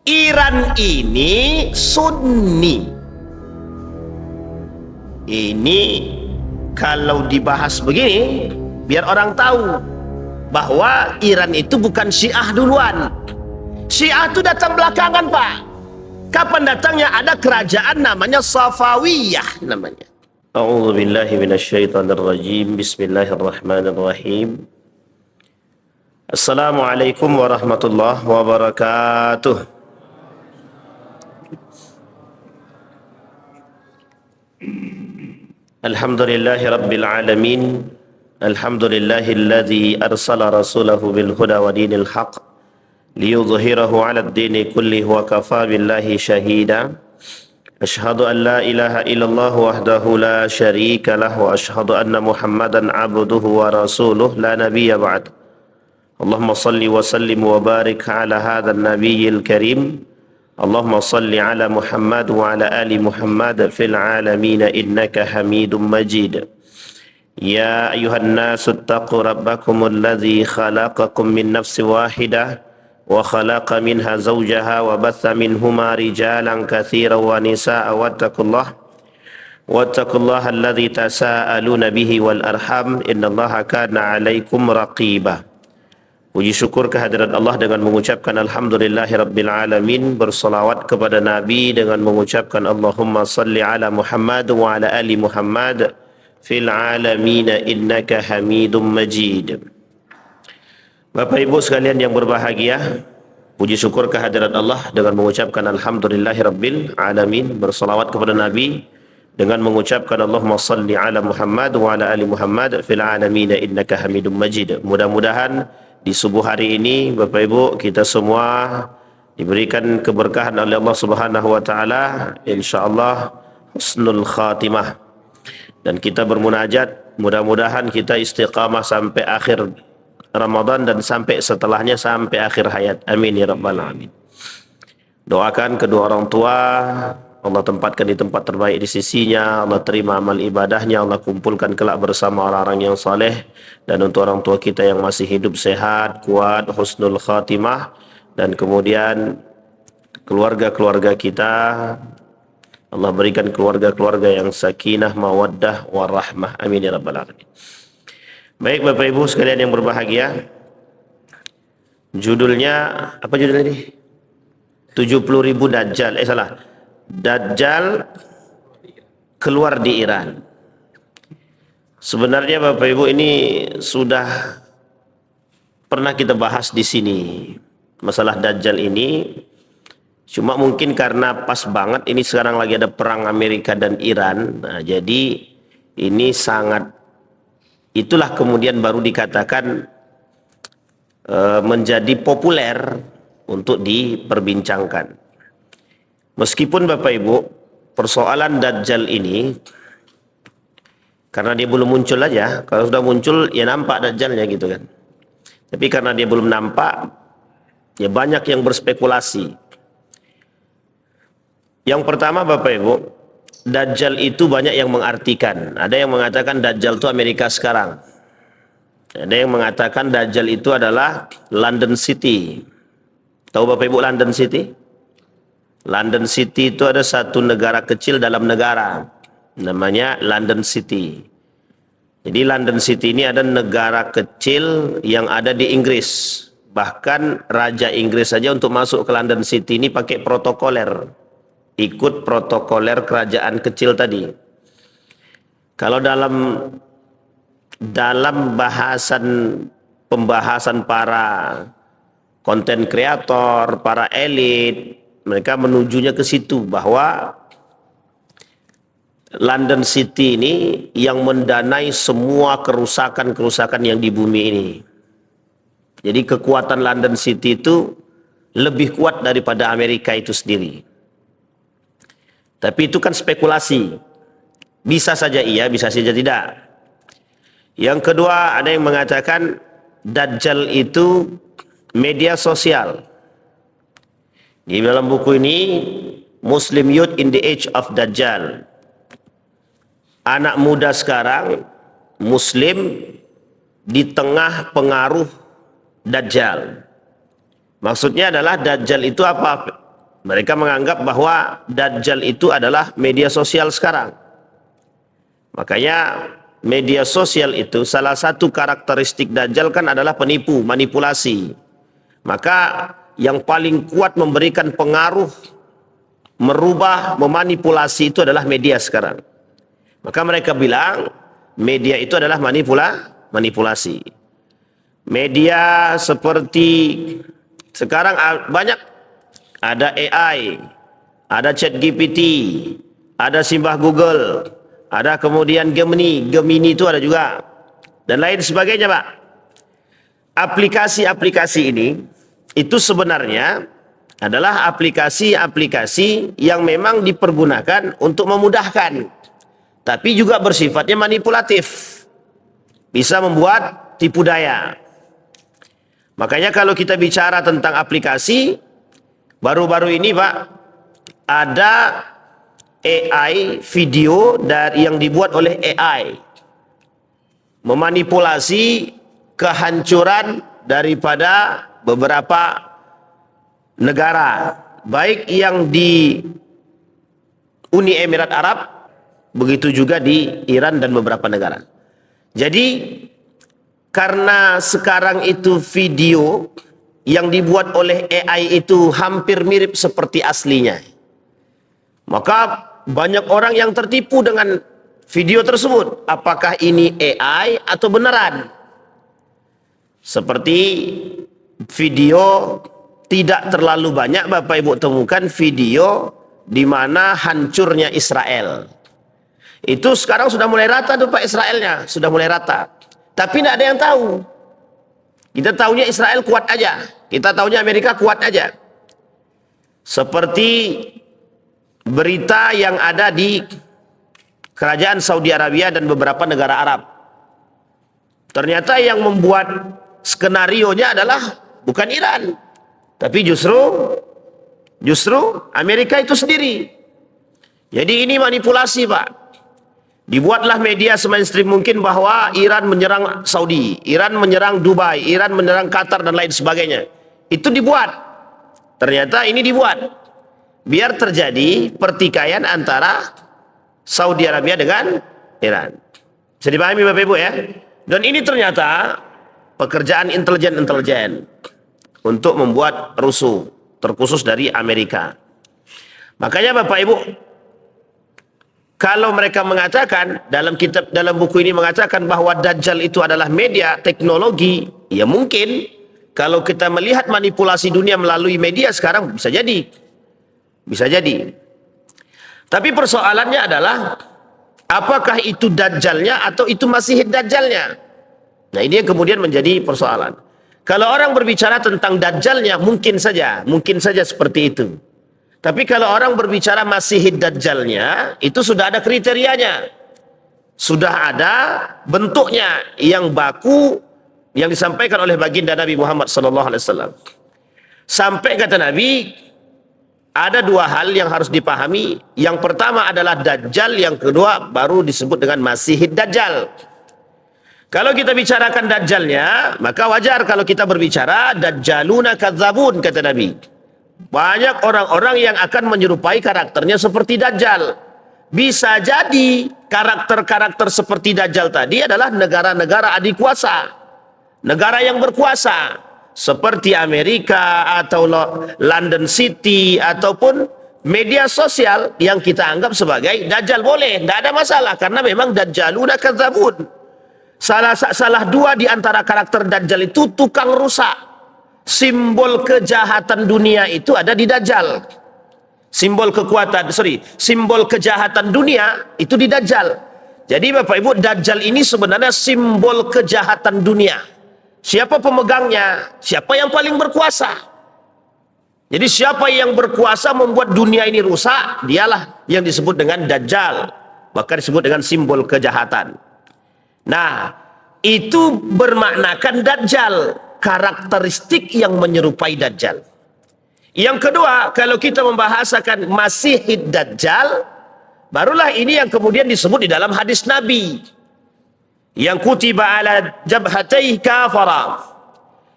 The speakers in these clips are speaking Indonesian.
Iran ini Sunni. Ini kalau dibahas begini, biar orang tahu bahwa Iran itu bukan Syiah duluan. Syiah itu datang belakangan, Pak. Kapan datangnya? Ada kerajaan namanya Safawiyah namanya. A'udzu billahi minasyaitonir rajim. Bismillahirrahmanirrahim. Assalamualaikum warahmatullahi wabarakatuh. Alhamdulillahi rabbil alamin. Alhamdulillahilladzi arsala rasulahu bil huda wa dinil haq liyudhhirahu 'ala ad-dini kullihi wa kafa billahi shahida. Asyhadu an la ilaha illallah wahdahu la syarika lah wa asyhadu anna Muhammadan 'abduhu wa rasuluh la nabiyya ba'd. Allahumma salli wa sallim wa barik 'ala hadzal nabiyyil karim. Allahumma salli ala Muhammad wa ala ali Muhammad fil alamin innaka Hamidum Majid. Ya ayuhan nasu ittaqu rabbakumul ladzi khalaqakum min nafsin wahidah wa khalaqa minha zawjaha wa batha minhuma rijalan katsiran wa nisaa'a wattaqullaha alladzi tasaaluna bihi wal arham innallaha kana 'alaikum raqiba. Puji syukur kehadirat Allah dengan mengucapkan Alhamdulillahi Rabbil Alamin. Bersalawat kepada Nabi dengan mengucapkan Allahumma salli ala Muhammad wa ala ali Muhammad fil alamin innaka Hamidum Majid. Bapak Ibu sekalian yang berbahagia, puji syukur kehadirat Allah dengan mengucapkan Alhamdulillahi Rabbil Alamin. Bersalawat kepada Nabi dengan mengucapkan Allahumma salli ala Muhammad wa ala ali Muhammad fil alamin innaka Hamidum Majid. Mudah-mudahan di subuh hari ini Bapak Ibu kita semua diberikan keberkahan oleh Allah Subhanahu wa taala, insyaallah husnul khatimah. Dan kita bermunajat mudah-mudahan kita istiqamah sampai akhir Ramadan dan sampai setelahnya sampai akhir hayat. Amin ya rabbal alamin. Doakan kedua orang tua Allah tempatkan di tempat terbaik di sisinya, Allah terima amal ibadahnya, Allah kumpulkan kelak bersama orang-orang yang saleh. Dan untuk orang tua kita yang masih hidup sehat, kuat, husnul khatimah. Dan kemudian keluarga-keluarga kita, Allah berikan keluarga-keluarga yang sakinah, mawaddah, warahmah. Amin ya rabbal alamin. Baik Bapak Ibu sekalian yang berbahagia, judulnya, apa judulnya ini? 70.000 Dajjal, Dajjal keluar di Iran. Sebenarnya Bapak Ibu ini sudah pernah kita bahas di sini masalah Dajjal ini. Cuma mungkin karena pas banget ini sekarang lagi ada perang Amerika dan Iran. Nah, jadi ini sangat, itulah kemudian baru dikatakan menjadi populer untuk diperbincangkan. Meskipun Bapak Ibu persoalan Dajjal ini karena dia belum muncul aja, kalau sudah muncul ya nampak Dajjalnya gitu kan. Tapi karena dia belum nampak, ya banyak yang berspekulasi. Yang pertama Bapak Ibu, Dajjal itu banyak yang mengartikan. Ada yang mengatakan Dajjal itu Amerika sekarang. Ada yang mengatakan Dajjal itu adalah London City. Tahu Bapak Ibu London City? London City itu ada satu negara kecil dalam negara, namanya London City. Jadi London City ini ada negara kecil yang ada di Inggris. Bahkan Raja Inggris saja untuk masuk ke London City ini pakai protokoler, ikut protokoler kerajaan kecil tadi. Kalau dalam pembahasan para konten kreator, para elit, mereka menujunya ke situ bahwa London City ini yang mendanai semua kerusakan-kerusakan yang di bumi ini. Jadi kekuatan London City itu lebih kuat daripada Amerika itu sendiri. Tapi itu kan spekulasi. Bisa saja iya, bisa saja tidak. Yang kedua ada yang mengatakan Dajjal itu media sosial. Di dalam buku ini Muslim Youth in the Age of Dajjal, anak muda sekarang Muslim di tengah pengaruh Dajjal. Maksudnya adalah Dajjal itu apa? Mereka menganggap bahwa Dajjal itu adalah media sosial sekarang. Makanya media sosial itu salah satu karakteristik Dajjal kan adalah penipu, manipulasi. Maka yang paling kuat memberikan pengaruh, merubah, memanipulasi itu adalah media sekarang. Maka mereka bilang media itu adalah manipulasi. Media seperti sekarang banyak, ada AI, ada ChatGPT, ada Simbah Google, ada kemudian Gemini itu ada juga, dan lain sebagainya, Pak. Aplikasi-aplikasi ini itu sebenarnya adalah aplikasi-aplikasi yang memang dipergunakan untuk memudahkan, tapi juga bersifatnya manipulatif, bisa membuat tipu daya. Makanya kalau kita bicara tentang aplikasi, baru-baru ini, Pak, ada AI video yang dibuat oleh AI memanipulasi kehancuran daripada beberapa negara, baik yang di Uni Emirat Arab, begitu juga di Iran dan beberapa negara. Jadi karena sekarang itu video yang dibuat oleh AI itu hampir mirip seperti aslinya, maka banyak orang yang tertipu dengan video tersebut. Apakah ini AI atau beneran? Seperti video tidak terlalu banyak Bapak Ibu temukan video di mana hancurnya Israel. Itu sekarang sudah mulai rata tuh Pak, Israelnya sudah mulai rata. Tapi tidak ada yang tahu. Kita tahunya Israel kuat aja. Kita tahunya Amerika kuat aja. Seperti berita yang ada di kerajaan Saudi Arabia dan beberapa negara Arab. Ternyata yang membuat skenarionya adalah bukan Iran, tapi justru Amerika itu sendiri. Jadi ini manipulasi, Pak. Dibuatlah media semainstream mungkin bahwa Iran menyerang Saudi, Iran menyerang Dubai, Iran menyerang Qatar dan lain sebagainya. Itu dibuat. Ternyata ini dibuat biar terjadi pertikaian antara Saudi Arabia dengan Iran. Bisa dipahami Bapak Ibu ya? Dan ini ternyata pekerjaan intelijen untuk membuat rusuh, terkhusus dari Amerika. Makanya Bapak Ibu, kalau mereka mengatakan dalam buku ini mengatakan bahwa Dajjal itu adalah media teknologi, ya mungkin kalau kita melihat manipulasi dunia melalui media sekarang bisa jadi. Bisa jadi. Tapi persoalannya adalah apakah itu Dajjalnya atau itu masih Dajjalnya? Nah, ini yang kemudian menjadi persoalan. Kalau orang berbicara tentang Dajjalnya mungkin saja seperti itu. Tapi kalau orang berbicara masih Dajjalnya, itu sudah ada kriterianya. Sudah ada bentuknya yang baku yang disampaikan oleh baginda Nabi Muhammad SAW. Sampai kata Nabi, ada dua hal yang harus dipahami. Yang pertama adalah Dajjal, yang kedua baru disebut dengan Masih Dajjal. Kalau kita bicarakan Dajjalnya, maka wajar kalau kita berbicara Dajjaluna kadzabun, kata Nabi. Banyak orang-orang yang akan menyerupai karakternya seperti Dajjal. Bisa jadi karakter-karakter seperti Dajjal tadi adalah negara-negara adikuasa, negara yang berkuasa, seperti Amerika atau London City ataupun media sosial yang kita anggap sebagai Dajjal. Boleh, tidak ada masalah, karena memang Dajjaluna kadzabun. Salah dua di antara karakter Dajjal itu tukang rusak. Simbol kejahatan dunia itu ada di Dajjal. Simbol kejahatan dunia itu di Dajjal. Jadi Bapak Ibu, Dajjal ini sebenarnya simbol kejahatan dunia. Siapa pemegangnya? Siapa yang paling berkuasa? Jadi siapa yang berkuasa membuat dunia ini rusak, dialah yang disebut dengan Dajjal. Bahkan disebut dengan simbol kejahatan. Nah, itu bermaknakan Dajjal, karakteristik yang menyerupai Dajjal. Yang kedua, kalau kita membahasakan Masih Dajjal, barulah ini yang kemudian disebut di dalam hadis Nabi. Yang kutiba ala jabhatayhi kafara,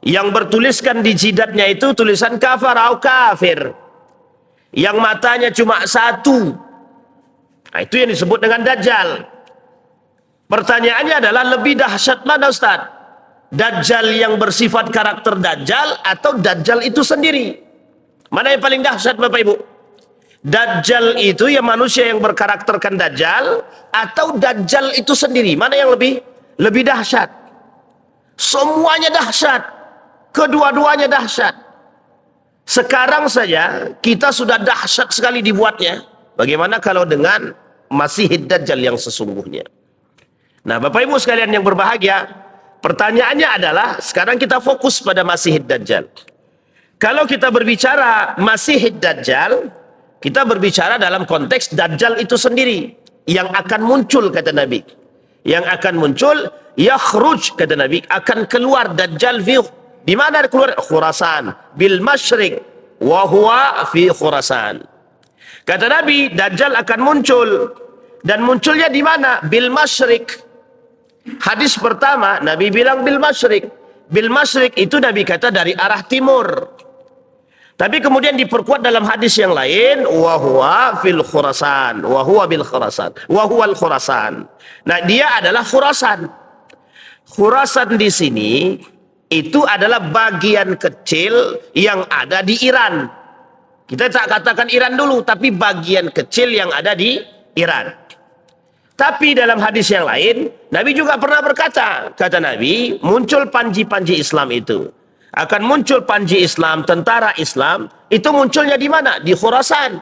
yang bertuliskan di jidatnya itu tulisan kafar atau kafir. yang matanya cuma satu. Nah, itu yang disebut dengan Dajjal. Pertanyaannya adalah lebih dahsyat mana Ustaz? Dajjal yang bersifat karakter Dajjal atau Dajjal itu sendiri? Mana yang paling dahsyat Bapak Ibu? Dajjal itu yang manusia yang berkarakterkan Dajjal atau Dajjal itu sendiri? Mana yang lebih dahsyat? Semuanya dahsyat. Kedua-duanya dahsyat. Sekarang saja kita sudah dahsyat sekali dibuatnya. Bagaimana kalau dengan Masih Dajjal yang sesungguhnya? Nah, Bapak Ibu sekalian yang berbahagia, pertanyaannya adalah sekarang kita fokus pada Masih Dajjal. Kalau kita berbicara Masih Dajjal, kita berbicara dalam konteks Dajjal itu sendiri yang akan muncul, kata Nabi. Yang akan muncul, yakhruj, kata Nabi, akan keluar Dajjal di mana keluar? Khurasan, bil masyriq, wa huwa fi Khurasan. Kata Nabi, Dajjal akan muncul, dan munculnya di mana? Bil masyriq. Hadis pertama, Nabi bilang bil masyriq. Bil masyriq itu Nabi kata dari arah timur. Tapi kemudian diperkuat dalam hadis yang lain, wa huwa fil Khurasan, wa huwa bil Khurasan, wa huwa al Khurasan. Nah, dia adalah Khurasan. Khurasan di sini itu adalah bagian kecil yang ada di Iran. Kita tak katakan Iran dulu, tapi bagian kecil yang ada di Iran. Tapi dalam hadis yang lain, Nabi juga pernah berkata, kata Nabi, muncul panji-panji Islam itu. Akan muncul panji Islam, tentara Islam, itu munculnya di mana? Di Khurasan.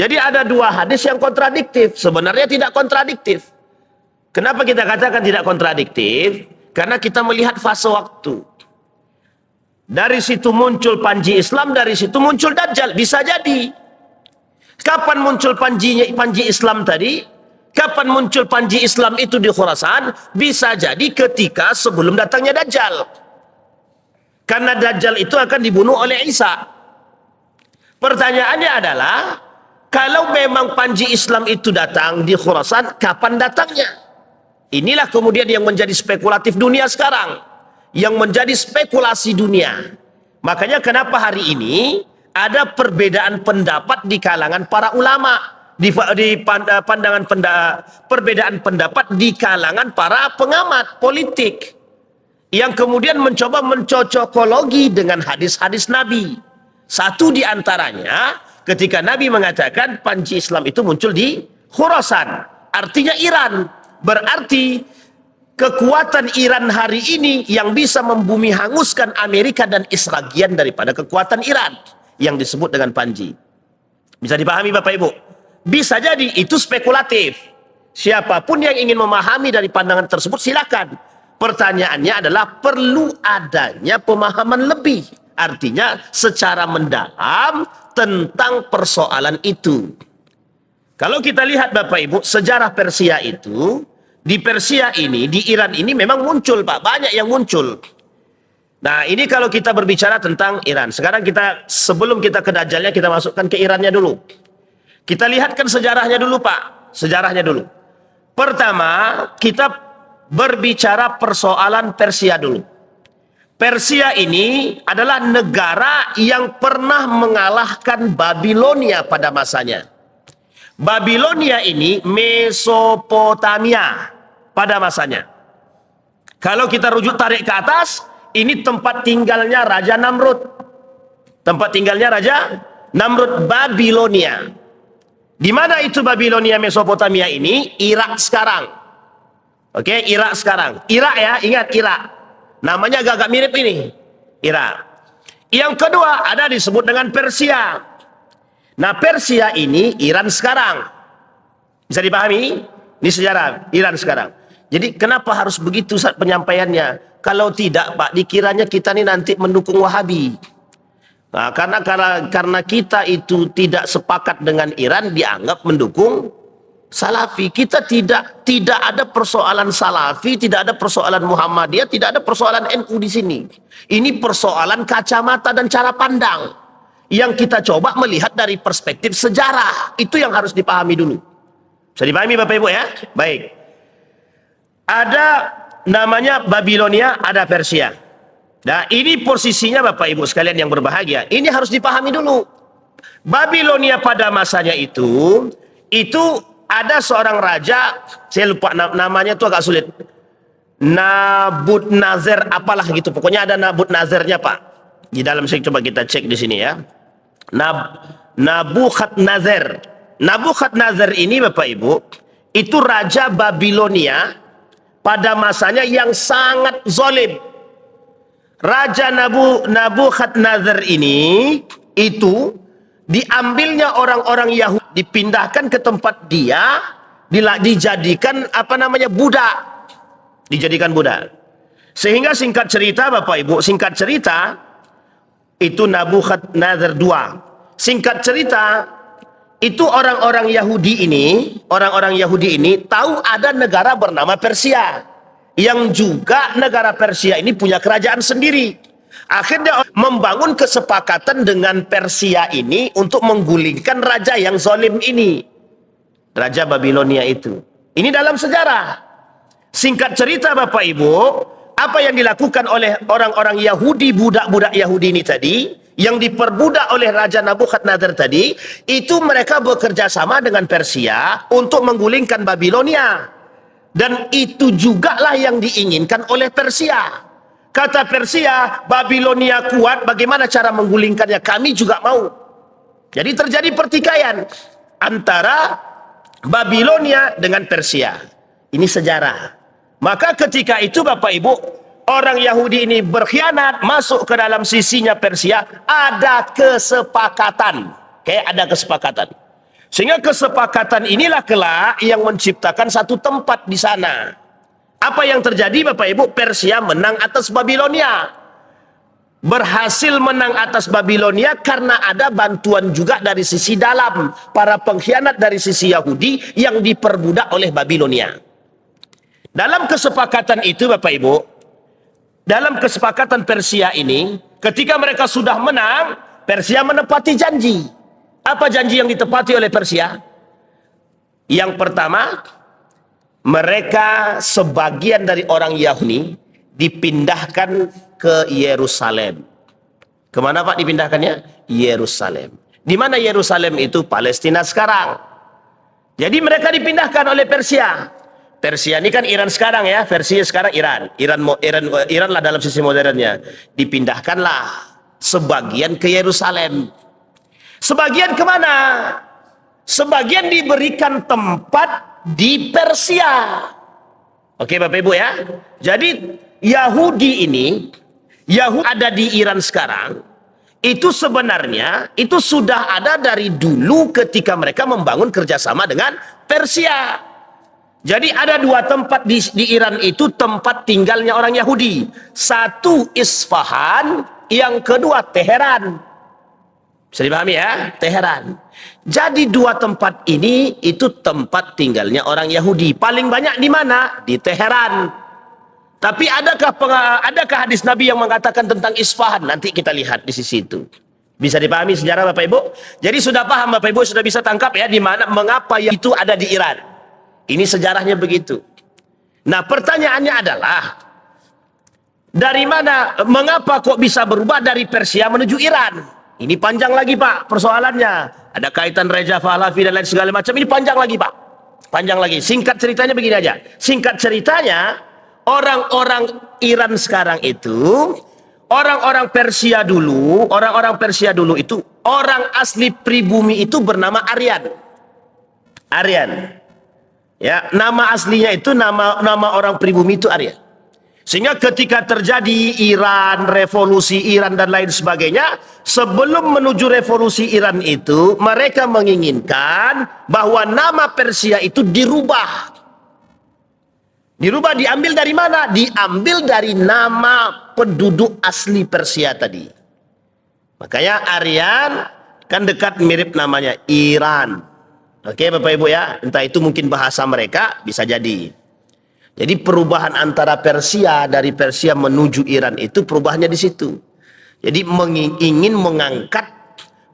Jadi ada dua hadis yang kontradiktif. Sebenarnya tidak kontradiktif. Kenapa kita katakan tidak kontradiktif? Karena kita melihat fase waktu. Dari situ muncul panji Islam, dari situ muncul Dajjal. Bisa jadi. Kapan muncul panji Islam tadi? Kapan muncul panji Islam itu di Khurasan? Bisa jadi ketika sebelum datangnya Dajjal. Karena Dajjal itu akan dibunuh oleh Isa. Pertanyaannya adalah, kalau memang panji Islam itu datang di Khurasan, kapan datangnya? Inilah kemudian yang menjadi spekulatif dunia sekarang. Yang menjadi spekulasi dunia. Makanya kenapa hari ini ada perbedaan pendapat di kalangan para ulama. Perbedaan pendapat di kalangan para pengamat politik yang kemudian mencoba mencocokologi dengan hadis-hadis Nabi. Satu di antaranya ketika Nabi mengatakan panji Islam itu muncul di Khurasan, artinya Iran. Berarti kekuatan Iran hari ini yang bisa membumi hanguskan Amerika dan sebagian daripada kekuatan Iran yang disebut dengan panji. Bisa dipahami Bapak Ibu? Bisa jadi itu spekulatif. Siapapun yang ingin memahami dari pandangan tersebut silakan. Pertanyaannya adalah perlu adanya pemahaman lebih. Artinya secara mendalam tentang persoalan itu. Kalau kita lihat Bapak Ibu, sejarah Persia itu, di Persia ini, di Iran ini memang muncul Pak, banyak yang muncul. Nah ini kalau kita berbicara tentang Iran. Sekarang kita, sebelum kita ke Dajjalnya, kita masukkan ke Irannya dulu. Kita lihatkan sejarahnya dulu Pak, sejarahnya dulu. Pertama, kita berbicara persoalan Persia dulu. Persia ini adalah negara yang pernah mengalahkan Babilonia pada masanya. Babilonia ini Mesopotamia pada masanya. Kalau kita rujuk tarik ke atas, ini tempat tinggalnya Raja Namrud. Tempat tinggalnya Raja Namrud, Babilonia. Di mana itu Babilonia Mesopotamia ini? Irak sekarang. Oke, Irak sekarang. Irak ya, ingat Irak. Namanya agak mirip ini. Irak. Yang kedua ada disebut dengan Persia. Nah, Persia ini Iran sekarang. Bisa dipahami? Ini sejarah Iran sekarang. Jadi kenapa harus begitu saat penyampaiannya? Kalau tidak, Pak, dikiranya kita ini nanti mendukung Wahabi. Nah, karena kita itu tidak sepakat dengan Iran, dianggap mendukung Salafi. Kita tidak ada persoalan Salafi, tidak ada persoalan Muhammadiyah, tidak ada persoalan NU di sini. Ini persoalan kacamata dan cara pandang yang kita coba melihat dari perspektif sejarah. Itu yang harus dipahami dulu. Bisa dipahami Bapak Ibu ya? Baik. Ada namanya Babilonia, ada Persia. Nah, ini posisinya Bapak Ibu sekalian yang berbahagia. Ini harus dipahami dulu. Babilonia pada masanya itu ada seorang raja, saya lupa namanya tuh agak sulit. Nabukadnezar apalah gitu. Pokoknya ada Nabukadnezarnya, Pak. Di dalam saya coba kita cek di sini ya. Nabukadnezar. Nabukadnezar ini Bapak Ibu, itu raja Babilonia pada masanya yang sangat zalim. Raja Nabukadnezar ini itu diambilnya orang-orang Yahudi, dipindahkan ke tempat dia, dijadikan budak. Dijadikan budak. Sehingga singkat cerita Bapak Ibu, singkat cerita itu Nabukadnezar II. Singkat cerita itu orang-orang Yahudi ini tahu ada negara bernama Persia, yang juga negara Persia ini punya kerajaan sendiri. Akhirnya membangun kesepakatan dengan Persia ini untuk menggulingkan raja yang zalim ini, Raja Babilonia itu. Ini dalam sejarah. Singkat cerita Bapak Ibu, apa yang dilakukan oleh orang-orang Yahudi, budak-budak Yahudi ini tadi, yang diperbudak oleh Raja Nabukadnezar tadi, itu mereka bekerja sama dengan Persia untuk menggulingkan Babilonia. Dan itu jugalah yang diinginkan oleh Persia. Kata Persia, Babilonia kuat, bagaimana cara menggulingkannya? Kami juga mau. Jadi terjadi pertikaian antara Babilonia dengan Persia. Ini sejarah. Maka ketika itu Bapak Ibu, orang Yahudi ini berkhianat, masuk ke dalam sisinya Persia, ada kesepakatan. Ada kesepakatan. Sehingga kesepakatan inilah kelak yang menciptakan satu tempat di sana. Apa yang terjadi Bapak Ibu? Persia menang atas Babilonia. Berhasil menang atas Babilonia karena ada bantuan juga dari sisi dalam. Para pengkhianat dari sisi Yahudi yang diperbudak oleh Babilonia. Dalam kesepakatan itu Bapak Ibu, dalam kesepakatan Persia ini, ketika mereka sudah menang, Persia menepati janji. Apa janji yang ditepati oleh Persia? Yang pertama, mereka sebagian dari orang Yahudi dipindahkan ke Yerusalem. Kemana Pak dipindahkannya? Yerusalem. Di mana Yerusalem itu? Palestina sekarang. Jadi mereka dipindahkan oleh Persia. Persia ini kan Iran sekarang ya, versinya sekarang Iran. Iran lah dalam sisi modernnya. Dipindahkanlah sebagian ke Yerusalem. Sebagian kemana? Sebagian diberikan tempat di Persia. Oke Bapak Ibu ya. Jadi Yahudi ini, Yahudi ada di Iran sekarang, itu sebenarnya itu sudah ada dari dulu ketika mereka membangun kerjasama dengan Persia. Jadi ada dua tempat di Iran itu tempat tinggalnya orang Yahudi. Satu Isfahan, yang kedua Teheran. Bisa dipahami ya? Teheran. Jadi dua tempat ini itu tempat tinggalnya orang Yahudi. Paling banyak di mana? Di Teheran. Tapi adakah hadis Nabi yang mengatakan tentang Isfahan? Nanti kita lihat di sisi itu. Bisa dipahami sejarah Bapak Ibu? Jadi sudah paham Bapak Ibu, sudah bisa tangkap ya di mana mengapa itu ada di Iran. Ini sejarahnya begitu. Nah, pertanyaannya adalah dari mana, mengapa kok bisa berubah dari Persia menuju Iran? Ini panjang lagi Pak persoalannya. Ada kaitan Raja Pahlavi dan lain segala macam. Ini panjang lagi Pak. Panjang lagi. Singkat ceritanya begini aja. Singkat ceritanya, orang-orang Iran sekarang itu, orang-orang Persia dulu itu, orang asli pribumi itu bernama Aryan. Aryan. Ya, nama aslinya itu nama orang pribumi itu Aryan. Sehingga ketika terjadi Iran, revolusi Iran dan lain sebagainya, sebelum menuju revolusi Iran itu, mereka menginginkan bahwa nama Persia itu dirubah. Dirubah, diambil dari mana? Diambil dari nama penduduk asli Persia tadi. Makanya Aryan kan dekat mirip namanya Iran. Oke Bapak Ibu ya, entah itu mungkin bahasa mereka, bisa jadi. Jadi perubahan antara Persia, dari Persia menuju Iran itu perubahannya di situ. Jadi ingin mengangkat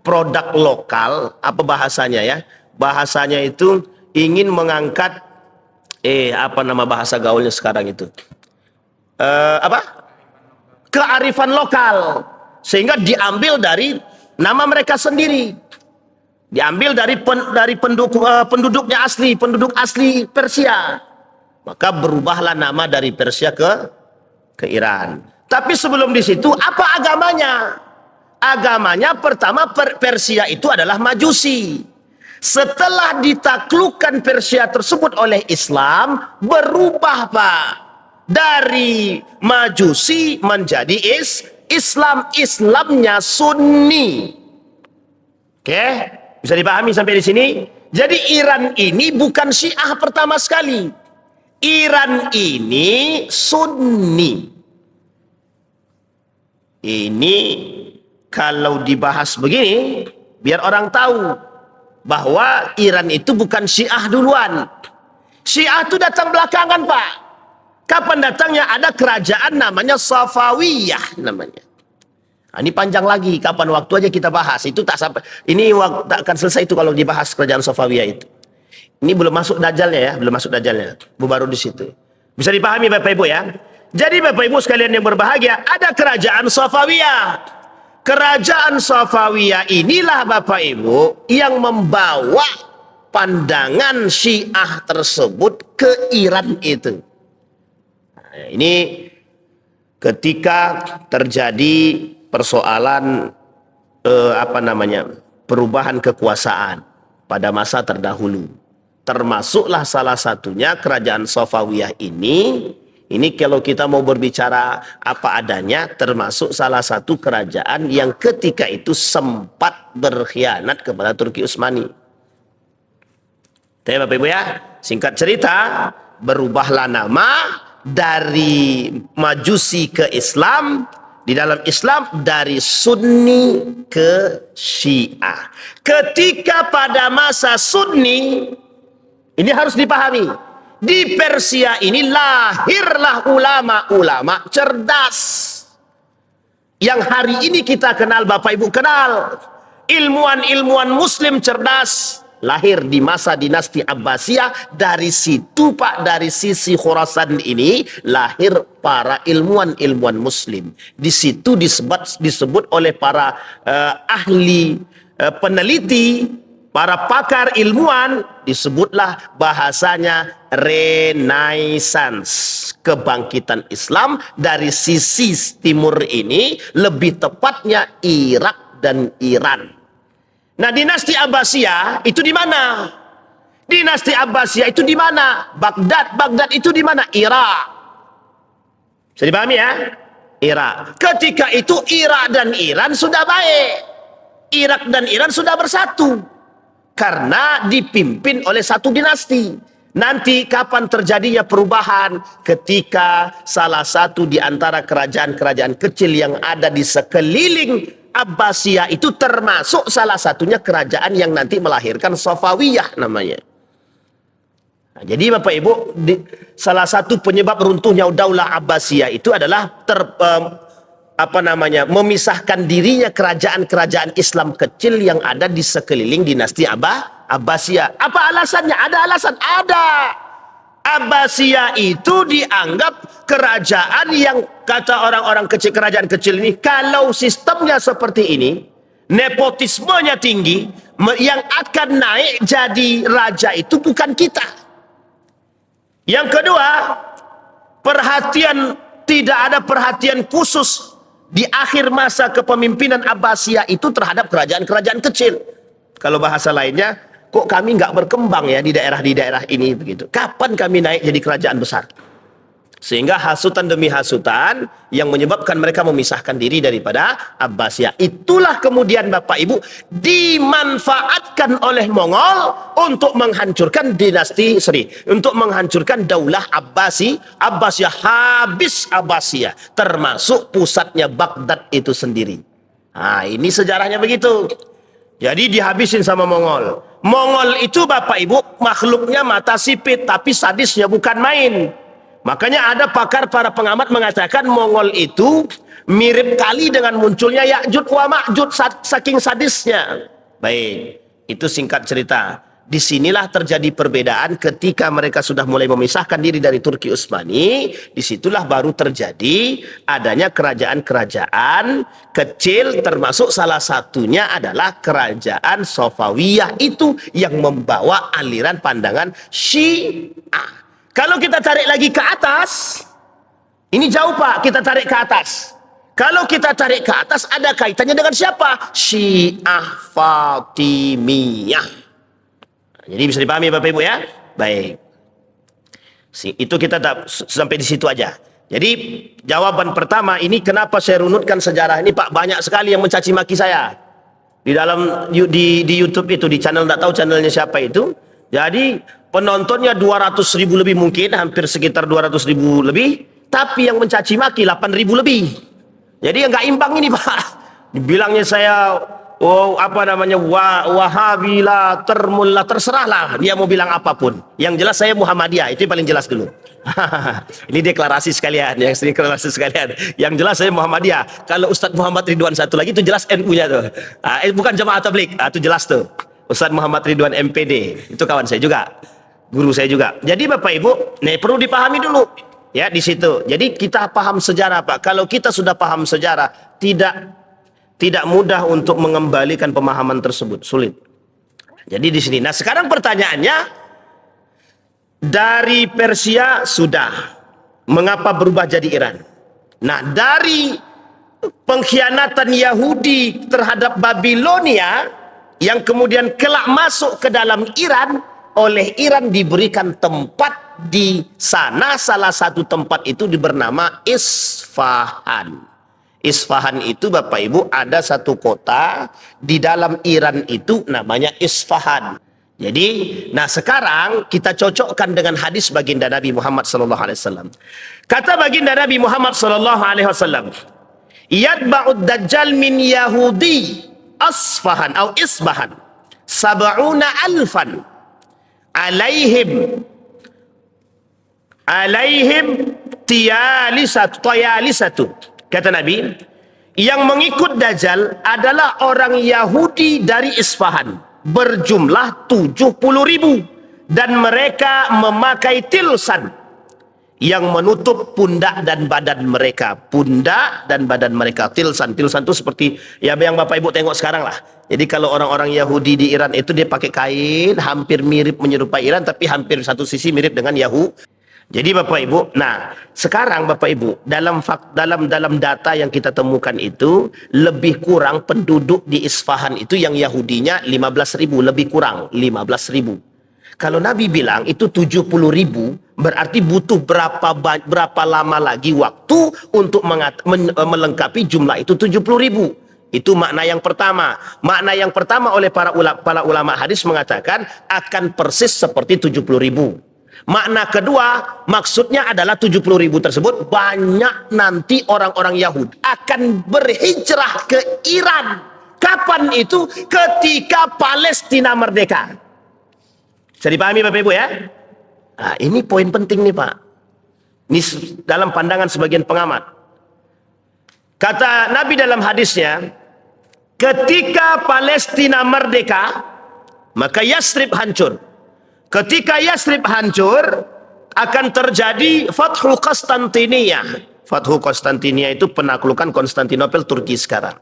produk lokal, apa bahasanya ya? Bahasanya itu ingin mengangkat, apa nama bahasa gaulnya sekarang itu? Kearifan lokal. Sehingga diambil dari nama mereka sendiri. Diambil dari penduduknya asli, penduduk asli Persia. Maka berubahlah nama dari Persia ke Iran. Tapi sebelum di situ apa agamanya? Agamanya pertama Persia itu adalah Majusi. Setelah ditaklukkan Persia tersebut oleh Islam, berubah Pak. Dari Majusi menjadi Islam. Islamnya Sunni. Oke? Bisa dipahami sampai di sini? Jadi Iran ini bukan Syiah pertama sekali. Iran ini Sunni. Ini kalau dibahas begini, biar orang tahu bahwa Iran itu bukan Syiah duluan. Syiah itu datang belakangan, Pak. Kapan datangnya? Ada kerajaan namanya Safawiyah namanya. Nah, ini panjang lagi, kapan waktu aja kita bahas. Itu tak sampai, ini tak akan selesai itu kalau dibahas kerajaan Safawiyah itu. Ini belum masuk dajalnya ya, belum masuk dajalnya. Baru di situ. Bisa dipahami Bapak Ibu ya. Jadi Bapak Ibu sekalian yang berbahagia, ada kerajaan Safawiyah. Kerajaan Safawiyah inilah Bapak Ibu yang membawa pandangan Syiah tersebut ke Iran itu. Nah, ini ketika terjadi persoalan perubahan kekuasaan pada masa terdahulu, termasuklah salah satunya kerajaan Safawiyah ini kalau kita mau berbicara apa adanya, termasuk salah satu kerajaan yang ketika itu sempat berkhianat kepada Turki Utsmani. Tapi Bapak Ibu ya, singkat cerita, berubahlah nama dari Majusi ke Islam. Di dalam Islam dari Sunni ke Syiah. Ketika pada masa Sunni, ini harus dipahami, di Persia ini lahirlah ulama-ulama cerdas. Yang hari ini kita kenal, Bapak Ibu kenal. Ilmuwan-ilmuwan Muslim cerdas. Lahir di masa dinasti Abbasiyah. Dari situ Pak, dari sisi Khurasan ini lahir para ilmuwan-ilmuwan Muslim. Di situ disebut oleh para ahli peneliti, para pakar ilmuwan, disebutlah bahasanya Renaissance, kebangkitan Islam dari sisi timur ini, lebih tepatnya Irak dan Iran. Nah, dinasti Abbasiyah itu di mana? Dinasti Abbasiyah itu di mana? Baghdad. Baghdad itu di mana? Irak. Bisa dipahami ya? Irak. Ketika itu Irak dan Iran sudah baik. Irak dan Iran sudah bersatu. Karena dipimpin oleh satu dinasti. Nanti kapan terjadinya perubahan? Ketika salah satu di antara kerajaan-kerajaan kecil yang ada di sekeliling Abbasiyah itu termasuk salah satunya kerajaan yang nanti melahirkan Safawiyah namanya. Nah, jadi Bapak Ibu, salah satu penyebab runtuhnya Daulah Abbasiyah itu adalah memisahkan dirinya kerajaan-kerajaan Islam kecil yang ada di sekeliling dinasti Abbasiyah. Apa alasannya? Ada alasan? Ada. Abbasiyah itu dianggap kerajaan yang, kata orang-orang kecil, kerajaan kecil ini, kalau sistemnya seperti ini, nepotismenya tinggi, yang akan naik jadi raja itu bukan kita. Yang kedua, tidak ada perhatian khusus di akhir masa kepemimpinan Abbasiyah itu terhadap kerajaan-kerajaan kecil. Kalau bahasa lainnya, kok kami nggak berkembang ya di daerah ini begitu. Kapan kami naik jadi kerajaan besar? Sehingga hasutan demi hasutan yang menyebabkan mereka memisahkan diri daripada Abbasiyah. Itulah kemudian Bapak Ibu dimanfaatkan oleh Mongol untuk menghancurkan untuk menghancurkan Daulah Abbasiyah. Habis Abbasiyah, termasuk pusatnya Baghdad itu sendiri. Nah, ini sejarahnya begitu. Jadi dihabisin sama Mongol. Mongol itu Bapak Ibu makhluknya mata sipit, tapi sadisnya bukan main. Makanya ada para pengamat mengatakan Mongol itu mirip kali dengan munculnya Ya'juj wa Ma'juj, saking sadisnya. Baik, itu singkat cerita. disinilah terjadi perbedaan ketika mereka sudah mulai memisahkan diri dari Turki Utsmani. Disitulah baru terjadi adanya kerajaan-kerajaan kecil, termasuk salah satunya adalah kerajaan Safawiyah itu yang membawa aliran pandangan Syiah. Kalau kita tarik lagi ke atas, ini jauh Pak, kita tarik ke atas. Kalau kita tarik ke atas, ada kaitannya dengan siapa? Syiah Fatimiyah. Jadi bisa dipahami Bapak Ibu ya? Baik. Itu kita sampai di situ aja. Jadi jawaban pertama ini kenapa saya runutkan sejarah ini Pak, banyak sekali yang mencaci maki saya. Di dalam di YouTube itu, di channel, enggak tahu channelnya siapa itu. Jadi penontonnya 200.000 lebih mungkin, hampir sekitar 200.000 lebih, tapi yang mencaci maki 8.000 lebih. Jadi nggak imbang ini Pak. Dibilangnya saya Wahabi lah, termul lah, terserahlah dia mau bilang apapun. Yang jelas saya Muhammadiyah, itu yang paling jelas dulu. Ini deklarasi sekalian, deklarasi sekalian. Yang jelas saya Muhammadiyah. Kalau Ustadz Muhammad Ridwan satu lagi itu jelas NU-nya tuh. Bukan Jamaah Tabligh, itu jelas tuh. Ustadz Muhammad Ridwan MPD, itu kawan saya juga, guru saya juga. Jadi Bapak Ibu, nih perlu dipahami dulu. Ya, di situ. Jadi kita paham sejarah Pak. Kalau kita sudah paham sejarah, tidak mudah untuk mengembalikan pemahaman tersebut, sulit. Jadi di sini. Nah, sekarang pertanyaannya, dari Persia sudah, mengapa berubah jadi Iran? Nah, dari pengkhianatan Yahudi terhadap Babilonia yang kemudian kelak masuk ke dalam Iran, oleh Iran diberikan tempat di sana. Salah satu tempat itu bernama Isfahan. Isfahan itu Bapak Ibu ada satu kota di dalam Iran itu namanya Isfahan. Jadi, nah sekarang kita cocokkan dengan hadis baginda Nabi Muhammad SAW. Kata baginda Nabi Muhammad SAW, "Yatba'ud dajjal min Yahudi Asfahan atau Isbahan sab'una alfan alaihim tiyalisatu." Kata Nabi, yang mengikut Dajjal adalah orang Yahudi dari Isfahan, berjumlah 70.000, dan mereka memakai tilsan yang menutup pundak dan badan mereka. Pundak dan badan mereka. Tilsan itu seperti ya yang Bapak Ibu tengok sekarang lah. Jadi kalau orang-orang Yahudi di Iran itu dia pakai kain hampir mirip menyerupai Iran, tapi hampir satu sisi mirip dengan Yahudi. Jadi Bapak Ibu, nah sekarang Bapak Ibu dalam data yang kita temukan itu lebih kurang penduduk di Isfahan itu yang Yahudinya 15.000, lebih kurang 15.000. Kalau Nabi bilang itu 70.000, berarti butuh berapa lama lagi waktu untuk melengkapi jumlah itu 70.000. Itu makna yang pertama. Makna yang pertama oleh para ulama hadis mengatakan akan persis seperti 70.000. Makna kedua, maksudnya adalah 70.000 tersebut banyak nanti orang-orang Yahudi akan berhijrah ke Iran. Kapan itu? Ketika Palestina merdeka. Bisa dipahami Bapak Ibu ya? Nah, ini poin penting nih Pak. Ini dalam pandangan sebagian pengamat. Kata Nabi dalam hadisnya, ketika Palestina merdeka, maka Yasrib hancur. Ketika Yasrib hancur, akan terjadi Fathu Konstantinia. Fathu Konstantinia itu penaklukan Konstantinopel, Turki sekarang.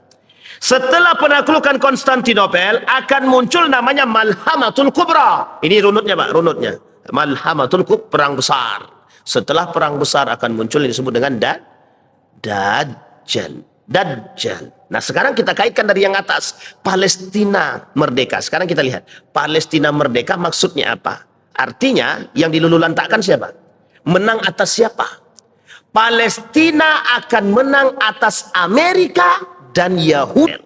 Setelah penaklukan Konstantinopel, akan muncul namanya Malhamatul Kubra. Ini runutnya Pak, runutnya. Malhamatul Kubra, perang besar. Setelah perang besar akan muncul yang disebut dengan Dajjal. Nah sekarang kita kaitkan dari yang atas, Palestina merdeka. Sekarang kita lihat Palestina merdeka maksudnya apa? Artinya yang dilululantakkan siapa? Menang atas siapa? Palestina akan menang atas Amerika dan Yahudi.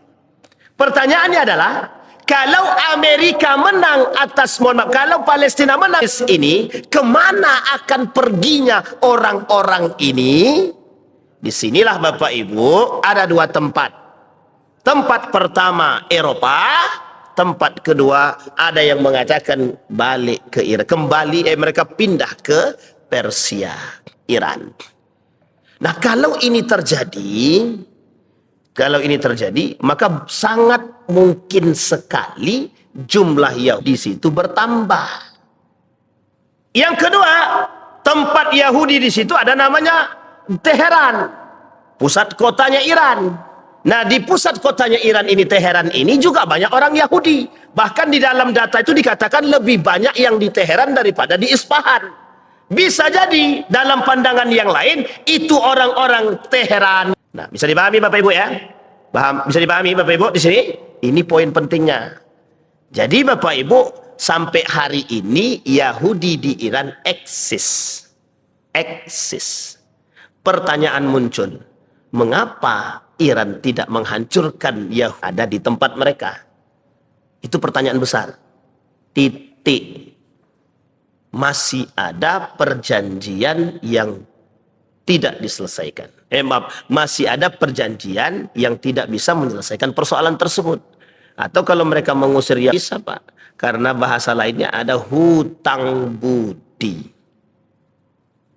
Pertanyaannya adalah, kalau Amerika menang atas, kalau Palestina menang ini, kemana akan perginya orang-orang ini? Disinilah Bapak Ibu ada dua tempat. Tempat pertama Eropa, tempat kedua ada yang mengatakan balik ke Iran. Mereka pindah ke Persia, Iran. Nah kalau ini terjadi, Kalau ini terjadi, maka sangat mungkin sekali jumlah Yahudi di situ bertambah. Yang kedua, tempat Yahudi di situ ada namanya Teheran, pusat kotanya Iran. Nah, di pusat kotanya Iran ini, Teheran ini juga banyak orang Yahudi. Bahkan di dalam data itu dikatakan lebih banyak yang di Teheran daripada di Isfahan. Bisa jadi dalam pandangan yang lain itu orang-orang Teheran. Nah, bisa dipahami Bapak Ibu ya? Bisa dipahami Bapak Ibu di sini? Ini poin pentingnya. Jadi Bapak Ibu, sampai hari ini Yahudi di Iran eksis. Eksis. Pertanyaan muncul, mengapa Iran tidak menghancurkan Yahudi ada di tempat mereka? Itu pertanyaan besar. Titik. Masih ada perjanjian yang tidak diselesaikan. Masih ada perjanjian yang tidak bisa menyelesaikan persoalan tersebut. Atau kalau mereka mengusir ya bisa Pak. Karena bahasa lainnya ada hutang budi.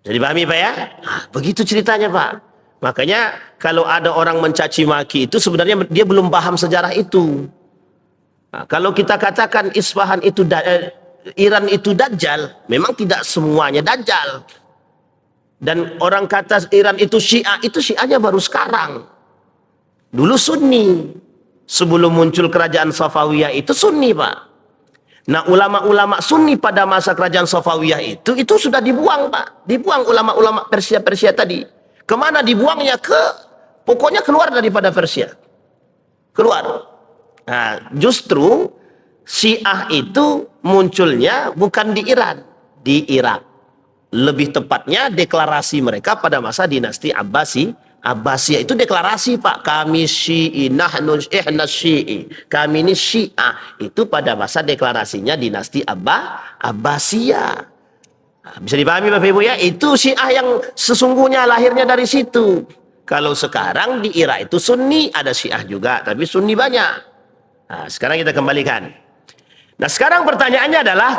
Jadi pahami Pak ya? Nah, begitu ceritanya Pak. Makanya kalau ada orang mencaci maki itu sebenarnya dia belum paham sejarah itu. Nah, kalau kita katakan Isfahan itu Iran itu Dajjal, memang tidak semuanya Dajjal. Dan orang kata Iran itu Syiahnya baru sekarang. Dulu Sunni. Sebelum muncul kerajaan Safawiyah itu Sunni Pak. Nah, ulama-ulama Sunni pada masa kerajaan Safawiyah itu sudah dibuang Pak. Dibuang ulama-ulama Persia tadi. Kemana dibuangnya? Pokoknya keluar daripada Persia. Keluar. Nah, justru Syiah itu munculnya bukan di Iran, di Irak. Lebih tepatnya deklarasi mereka pada masa dinasti Abbasiyah itu deklarasi Pak. Kami Syi'i, nahnu ihna Syi'i. Kami ini Syiah. Itu pada masa deklarasinya dinasti Abbasiyah. Nah, bisa dipahami Bapak Ibu ya? Itu Syiah yang sesungguhnya lahirnya dari situ. Kalau sekarang di Irak itu Sunni, ada Syiah juga, tapi Sunni banyak. Nah, sekarang kita kembalikan. Nah, sekarang pertanyaannya adalah,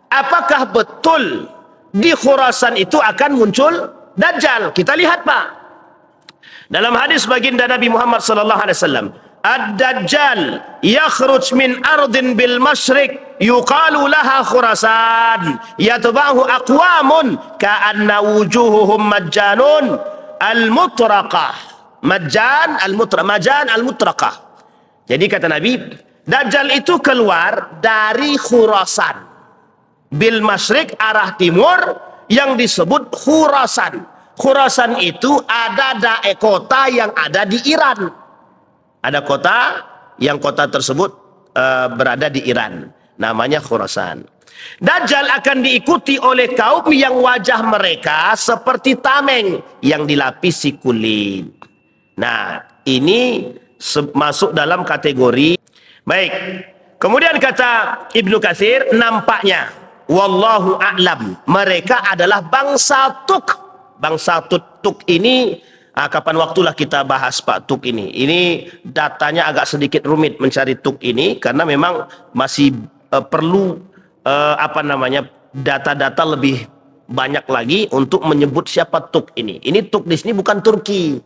apakah betul di Khurasan itu akan muncul Dajjal? Kita lihat Pak. Dalam hadis baginda Nabi Muhammad sallallahu alaihi wasallam, Ad-Dajjal yakhruj min ardin bil masyriq yuqalu laha Khurasan yatba'uhu aqwamun ka'anna wujuhuhum majjanun al-mutraqah. Majan al-mutraqah. Jadi kata Nabi, Dajjal itu keluar dari Khurasan. Bil masyriq arah timur yang disebut Khurasan. Khurasan itu ada kota yang ada di Iran. Ada kota yang kota tersebut berada di Iran. Namanya Khurasan. Dajjal akan diikuti oleh kaum yang wajah mereka seperti tameng yang dilapisi kulit. Nah, ini masuk dalam kategori. Baik. Kemudian kata Ibnu Katsir, nampaknya wallahu a'lam, mereka adalah bangsa Tuk. Bangsa Tuk ini kapan waktulah kita bahas Pak Tuk ini. Ini datanya agak sedikit rumit mencari Tuk ini karena memang masih perlu data-data lebih banyak lagi untuk menyebut siapa Tuk ini. Ini Tuk di sini bukan Turki.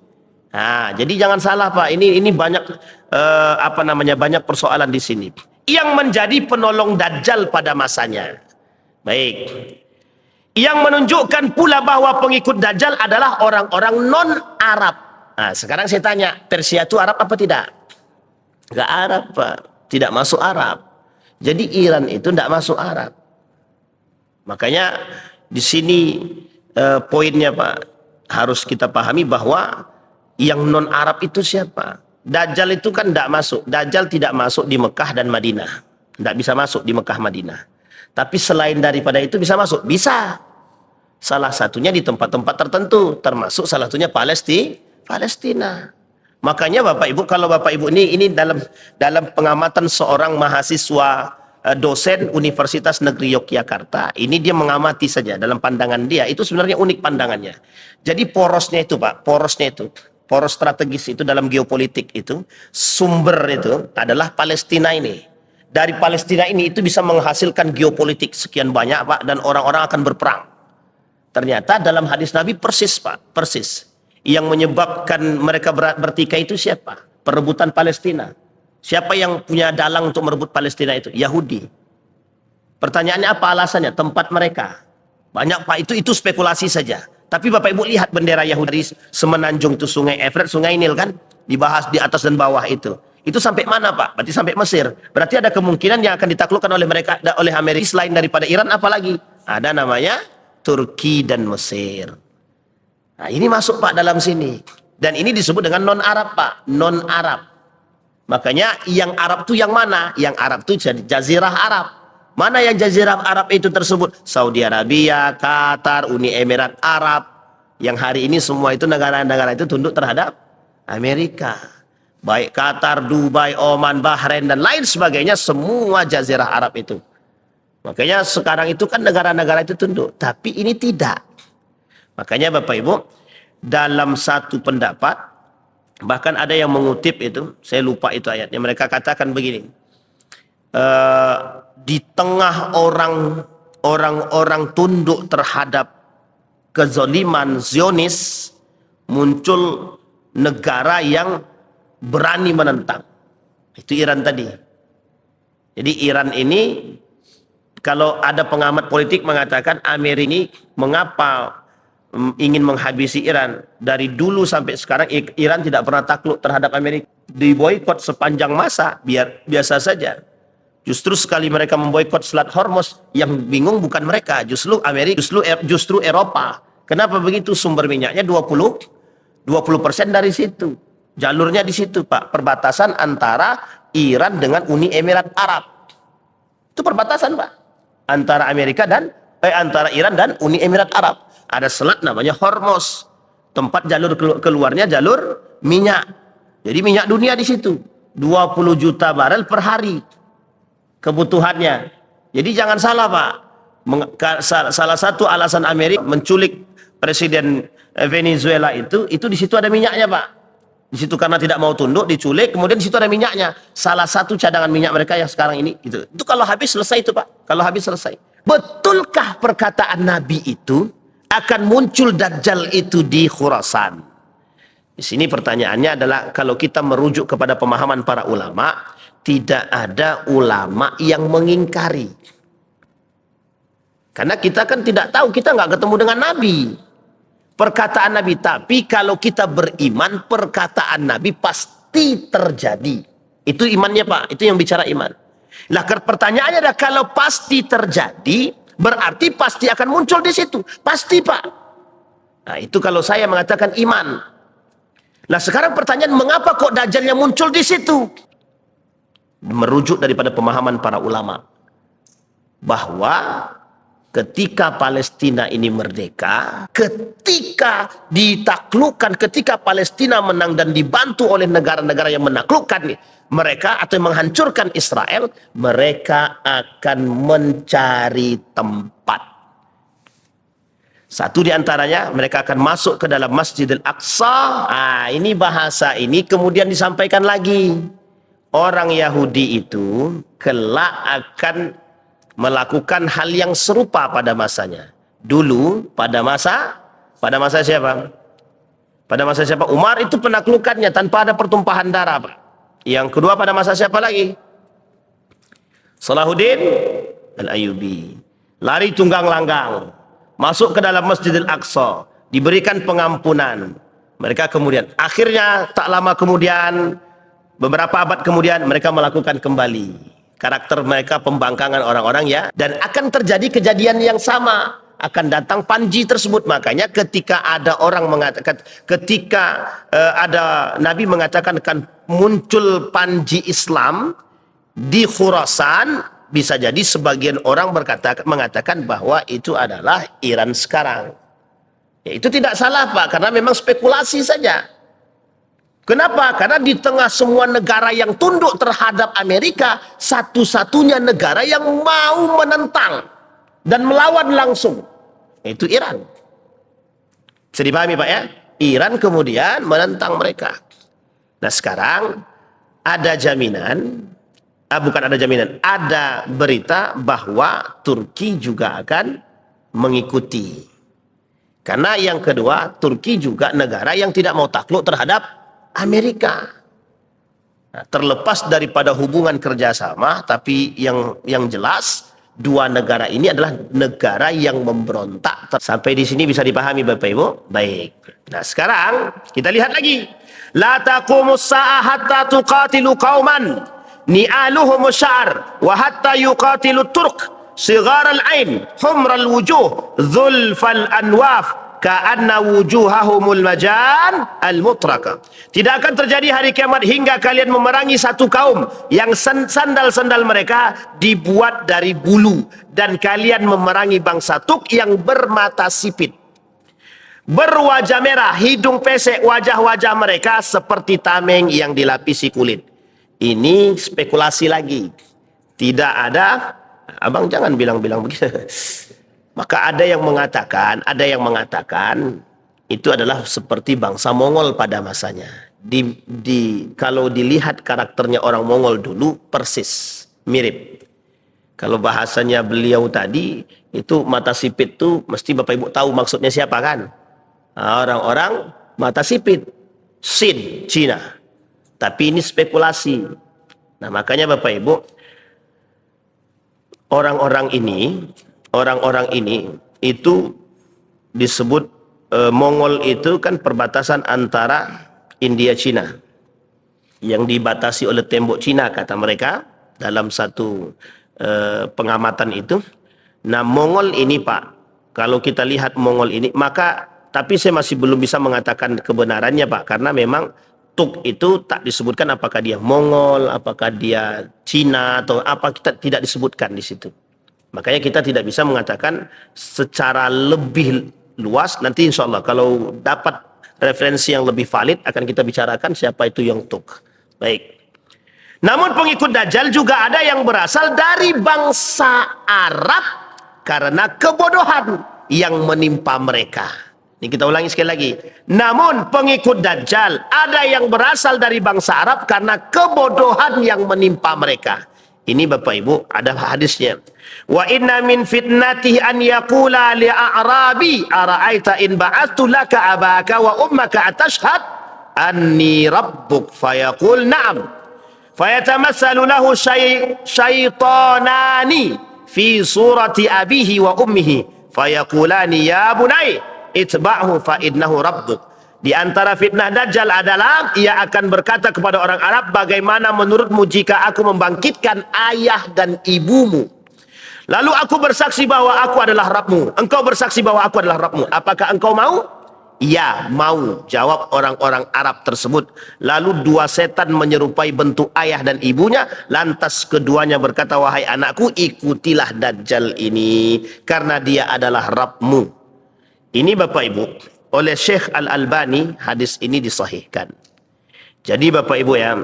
Nah, jadi jangan salah Pak. Ini banyak banyak persoalan di sini. Yang menjadi penolong Dajjal pada masanya. Baik. Yang menunjukkan pula bahwa pengikut Dajjal adalah orang-orang non-Arab. Nah, sekarang saya tanya, Persia itu Arab apa tidak? Enggak Arab, Pak. Tidak masuk Arab. Jadi Iran itu tidak masuk Arab. Makanya di sini poinnya Pak, harus kita pahami bahwa yang non-Arab itu siapa? Dajjal itu kan tidak masuk. Dajjal tidak masuk di Mekah dan Madinah. Tidak bisa masuk di Mekah Madinah. Tapi selain daripada itu bisa masuk? Bisa. Salah satunya di tempat-tempat tertentu. Termasuk salah satunya Palestina. Makanya Bapak Ibu, kalau Bapak Ibu ini dalam pengamatan seorang mahasiswa dosen Universitas Negeri Yogyakarta, ini dia mengamati saja dalam pandangan dia. Itu sebenarnya unik pandangannya. Jadi porosnya itu Pak, poros strategis itu dalam geopolitik itu, sumber itu adalah Palestina ini. Dari Palestina ini itu bisa menghasilkan geopolitik sekian banyak Pak, dan orang-orang akan berperang. Ternyata dalam hadis Nabi persis Pak, persis. Yang menyebabkan mereka bertikai itu siapa? Perebutan Palestina. Siapa yang punya dalang untuk merebut Palestina itu? Yahudi. Pertanyaannya apa alasannya? Tempat mereka. Banyak Pak, itu spekulasi saja. Tapi Bapak Ibu lihat bendera Yahudi semenanjung itu Sungai Efrat, Sungai Nil kan? Dibahas di atas dan bawah itu. Itu sampai mana Pak? Berarti sampai Mesir. Berarti ada kemungkinan yang akan ditaklukkan oleh mereka, oleh Amerika selain daripada Iran, apalagi? Ada namanya Turki dan Mesir. Nah, ini masuk Pak dalam sini. Dan ini disebut dengan non-Arab Pak. Non-Arab. Makanya yang Arab itu yang mana? Yang Arab itu Jazirah Arab. Mana yang Jazirah Arab itu tersebut? Saudi Arabia, Qatar, Uni Emirat Arab. Yang hari ini semua itu negara-negara itu tunduk terhadap Amerika. Baik Qatar, Dubai, Oman, Bahrain, dan lain sebagainya. Semua Jazirah Arab itu. Makanya sekarang itu kan negara-negara itu tunduk. Tapi ini tidak. Makanya Bapak Ibu, dalam satu pendapat, bahkan ada yang mengutip itu, saya lupa itu ayatnya, mereka katakan begini, di tengah orang-orang tunduk terhadap kezaliman Zionis, muncul negara yang berani menentang. Itu Iran tadi. Jadi Iran ini, kalau ada pengamat politik mengatakan Amerika ini mengapa ingin menghabisi Iran. Dari dulu sampai sekarang Iran tidak pernah takluk terhadap Amerika. Diboikot sepanjang masa, biasa saja. Justru sekali mereka memboikot Selat Hormuz, yang bingung bukan mereka, justru Amerika, justru Eropa. Kenapa begitu? Sumber minyaknya 20% dari situ. Jalurnya di situ, Pak. Perbatasan antara Iran dengan Uni Emirat Arab. Itu perbatasan, Pak. Antara antara Iran dan Uni Emirat Arab. Ada selat namanya Hormuz. Tempat jalur keluarnya jalur minyak. Jadi minyak dunia di situ. 20 juta barel per hari kebutuhannya. Jadi jangan salah Pak. Salah satu alasan Amerika menculik Presiden Venezuela itu di situ ada minyaknya Pak. Di situ karena tidak mau tunduk, diculik, kemudian di situ ada minyaknya. Salah satu cadangan minyak mereka yang sekarang ini gitu. Itu kalau habis selesai itu Pak. Kalau habis selesai. Betulkah perkataan Nabi itu akan muncul Dajjal itu di Khurasan? Di sini pertanyaannya adalah, kalau kita merujuk kepada pemahaman para ulama, tidak ada ulama yang mengingkari. Karena kita kan tidak tahu, kita nggak ketemu dengan Nabi. Perkataan Nabi, tapi kalau kita beriman, perkataan Nabi pasti terjadi. Itu imannya Pak, itu yang bicara iman. Lah pertanyaannya adalah, kalau pasti terjadi, berarti pasti akan muncul di situ. Pasti Pak. Nah itu kalau saya mengatakan iman. Nah sekarang pertanyaan, mengapa kok Dajjalnya muncul di situ? Merujuk daripada pemahaman para ulama bahwa ketika Palestina ini merdeka, ketika ditaklukkan, ketika Palestina menang dan dibantu oleh negara-negara yang menaklukkan mereka atau menghancurkan Israel, mereka akan mencari tempat. Satu di antaranya, mereka akan masuk ke dalam Masjidil Aqsa. Ini bahasa ini kemudian disampaikan lagi. Orang Yahudi itu kelak akan melakukan hal yang serupa pada masanya. Dulu pada masa siapa? Pada masa siapa? Umar itu penaklukannya tanpa ada pertumpahan darah, Pak. Yang kedua pada masa siapa lagi? Salahuddin Al-Ayyubi. Lari tunggang langgang, masuk ke dalam Masjidil Aqsa, diberikan pengampunan. Mereka kemudian, akhirnya tak lama kemudian, beberapa abad kemudian, mereka melakukan kembali karakter mereka, pembangkangan orang-orang ya, dan akan terjadi kejadian yang sama, akan datang Panji tersebut. Makanya ketika ada orang mengatakan, ada Nabi mengatakan akan muncul Panji Islam di Khurasan, bisa jadi sebagian orang mengatakan bahwa itu adalah Iran sekarang. Ya, itu tidak salah Pak, karena memang spekulasi saja. Kenapa? Karena di tengah semua negara yang tunduk terhadap Amerika, satu-satunya negara yang mau menentang dan melawan langsung, yaitu Iran. Bisa dipahami Pak ya? Iran kemudian menentang mereka. Nah sekarang ada jaminan, bukan ada jaminan, ada berita bahwa Turki juga akan mengikuti. Karena yang kedua, Turki juga negara yang tidak mau takluk terhadap Amerika. Nah, terlepas daripada hubungan kerjasama, tapi yang jelas dua negara ini adalah negara yang memberontak. Sampai di sini bisa dipahami Bapak Ibu? Baik. Nah, sekarang kita lihat lagi. La taqumus sa'ah hatta tuqatilu qauman ni'aluhum sya'ar wa hatta yuqatilu Turk sigar al-ain humral wujuh zulfal anwaf ka'anna wujuhahumul majan al-mutraka. Tidak akan terjadi hari kiamat hingga kalian memerangi satu kaum yang sandal-sandal mereka dibuat dari bulu, dan kalian memerangi bangsa Tuk yang bermata sipit, berwajah merah, hidung pesek, wajah-wajah mereka seperti tameng yang dilapisi kulit. Ini spekulasi lagi. Tidak ada, abang jangan bilang-bilang begitu. Maka ada yang mengatakan itu adalah seperti bangsa Mongol pada masanya. Kalau dilihat karakternya orang Mongol dulu persis mirip. Kalau bahasanya beliau tadi itu mata sipit tuh mesti Bapak Ibu tahu maksudnya siapa kan? Orang-orang mata sipit, Sin, Cina. Tapi ini spekulasi. Nah, makanya Bapak Ibu, orang-orang ini itu disebut Mongol itu kan perbatasan antara India Cina yang dibatasi oleh tembok Cina kata mereka dalam satu pengamatan itu. Nah, Mongol ini Pak, kalau kita lihat Mongol ini maka, tapi saya masih belum bisa mengatakan kebenarannya Pak, karena memang Tuk itu tak disebutkan apakah dia Mongol, apakah dia Cina atau apa, kita tidak disebutkan di situ. Makanya kita tidak bisa mengatakan secara lebih luas. Nanti insya Allah kalau dapat referensi yang lebih valid akan kita bicarakan siapa itu yang Tuk. Baik. Namun pengikut Dajjal juga ada yang berasal dari bangsa Arab karena kebodohan yang menimpa mereka. Ini kita ulangi sekali lagi. Namun pengikut Dajjal ada yang berasal dari bangsa Arab karena kebodohan yang menimpa mereka. Ini Bapak Ibu ada hadisnya. Wa inna min fitnatihi an yaqula li a'rabi ara'aita in ba'athu laka abaka wa ummaka atashhad anni rabbuk fayaqul na'am fayatamassalu lahu syaitanani fi surati abihi wa ummihi fayaqulani ya bunai itba'hu fa innahu rabbuk. Di antara fitnah Dajjal adalah ia akan berkata kepada orang Arab, bagaimana menurutmu jika aku membangkitkan ayah dan ibumu, lalu aku bersaksi bahwa aku adalah Rabbmu, engkau bersaksi bahwa aku adalah Rabbmu, apakah engkau mau? Ya, mau, jawab orang-orang Arab tersebut. Lalu dua setan menyerupai bentuk ayah dan ibunya, lantas keduanya berkata, wahai anakku, ikutilah Dajjal ini karena dia adalah Rabbmu. Ini Bapak Ibu, oleh Syekh Al-Albani hadis ini disahihkan. Jadi Bapak Ibu ya,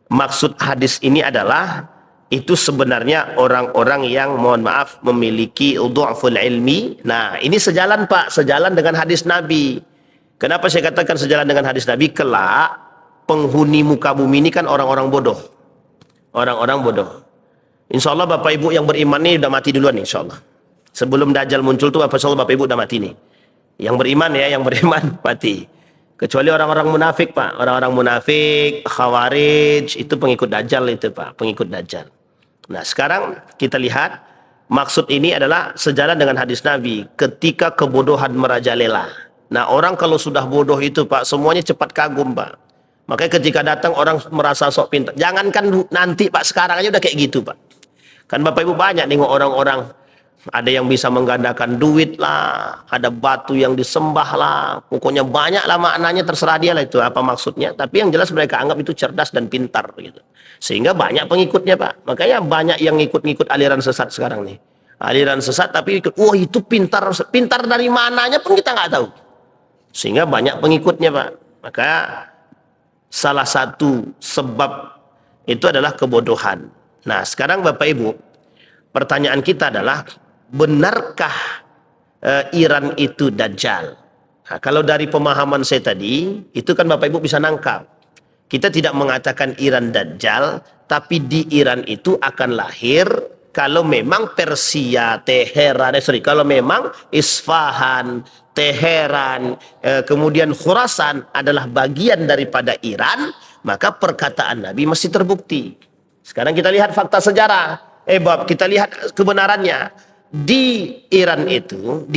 maksud hadis ini adalah itu sebenarnya orang-orang yang mohon maaf memiliki udhuful ilmi. Nah, ini sejalan Pak, sejalan dengan hadis Nabi. Kenapa saya katakan sejalan dengan hadis Nabi? Kelak penghuni muka bumi ini kan orang-orang bodoh. Orang-orang bodoh. Insya Allah Bapak Ibu yang beriman ini udah mati duluan insya Allah. Sebelum Dajjal muncul tuh Bapak Ibu udah mati nih. Yang beriman ya, yang beriman mati. Kecuali orang-orang munafik Pak. Orang-orang munafik, khawarij, itu pengikut Dajjal itu Pak. Pengikut Dajjal. Nah sekarang kita lihat. Maksud ini adalah sejalan dengan hadis Nabi. Ketika kebodohan merajalela. Nah orang kalau sudah bodoh itu Pak, semuanya cepat kagum Pak. Makanya ketika datang orang merasa sok pintar. Jangankan nanti Pak, sekarang aja udah kayak gitu Pak. Kan Bapak Ibu banyak nengok orang-orang. Ada yang bisa menggandakan duit lah, ada batu yang disembah lah, pokoknya banyak lah maknanya, terserah dia lah itu apa maksudnya. Tapi yang jelas mereka anggap itu cerdas dan pintar gitu. Sehingga banyak pengikutnya Pak. Makanya banyak yang ngikut-ngikut aliran sesat sekarang nih. Aliran sesat tapi ikut, wah itu pintar, pintar dari mananya pun kita nggak tahu. Sehingga banyak pengikutnya Pak. Maka salah satu sebab itu adalah kebodohan. Nah sekarang Bapak Ibu, pertanyaan kita adalah, benarkah Iran itu Dajjal? Nah, kalau dari pemahaman saya tadi, itu kan Bapak Ibu bisa nangkap. Kita tidak mengatakan Iran Dajjal, tapi di Iran itu akan lahir kalau memang Persia, Teheran, kalau memang Isfahan, Teheran, kemudian Khurasan adalah bagian daripada Iran, maka perkataan Nabi masih terbukti. Sekarang kita lihat fakta sejarah. Kita lihat kebenarannya. Di Iran itu,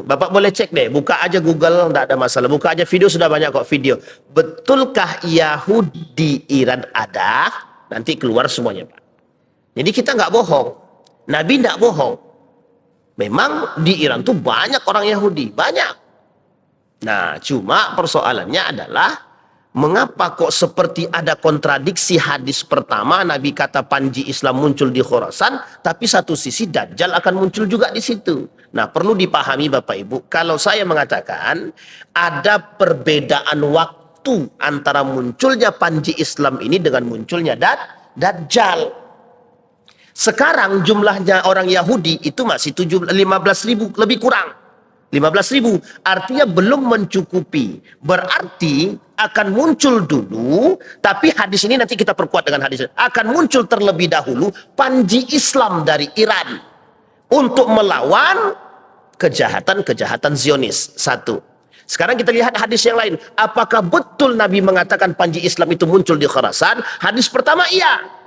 Bapak boleh cek deh, buka aja Google, enggak ada masalah. Buka aja video, sudah banyak kok video. Betulkah Yahudi di Iran ada? Nanti keluar semuanya, Pak. Jadi kita nggak bohong. Nabi nggak bohong. Memang di Iran tuh banyak orang Yahudi, banyak. Nah, cuma persoalannya adalah mengapa kok seperti ada kontradiksi hadis pertama Nabi kata Panji Islam muncul di Khurasan, tapi satu sisi Dajjal akan muncul juga di situ. Nah, perlu dipahami Bapak Ibu, kalau saya mengatakan ada perbedaan waktu antara munculnya Panji Islam ini dengan munculnya Dajjal. Sekarang jumlahnya orang Yahudi itu masih 15.000, lebih kurang. 15.000, artinya belum mencukupi. Berarti akan muncul dulu, tapi hadis ini nanti kita perkuat dengan hadis. Akan muncul terlebih dahulu Panji Islam dari Iran untuk melawan kejahatan-kejahatan Zionis. Satu. Sekarang kita lihat hadis yang lain. Apakah betul Nabi mengatakan Panji Islam itu muncul di Khurasan? Hadis pertama iya.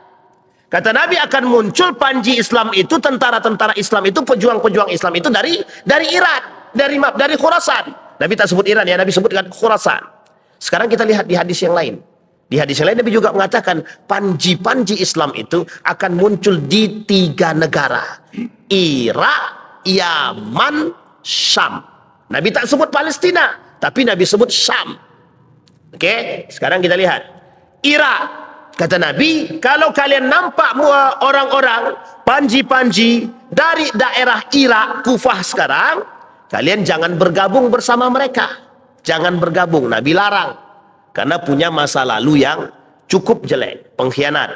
Kata Nabi akan muncul Panji Islam itu, tentara-tentara Islam itu, pejuang-pejuang Islam itu dari Iran. Dari Khurasan. Nabi tak sebut Iran ya, Nabi sebutkan Khurasan. Sekarang kita lihat di hadis yang lain. Di hadis yang lain Nabi juga mengatakan panji-panji Islam itu akan muncul di 3 negara. Irak, Yaman, Syam. Nabi tak sebut Palestina, tapi Nabi sebut Syam. Oke, sekarang kita lihat. Irak, kata Nabi, kalau kalian nampak orang-orang panji-panji dari daerah Irak, Kufah sekarang, kalian jangan bergabung bersama mereka. Jangan bergabung. Nabi larang. Karena punya masa lalu yang cukup jelek. Pengkhianat.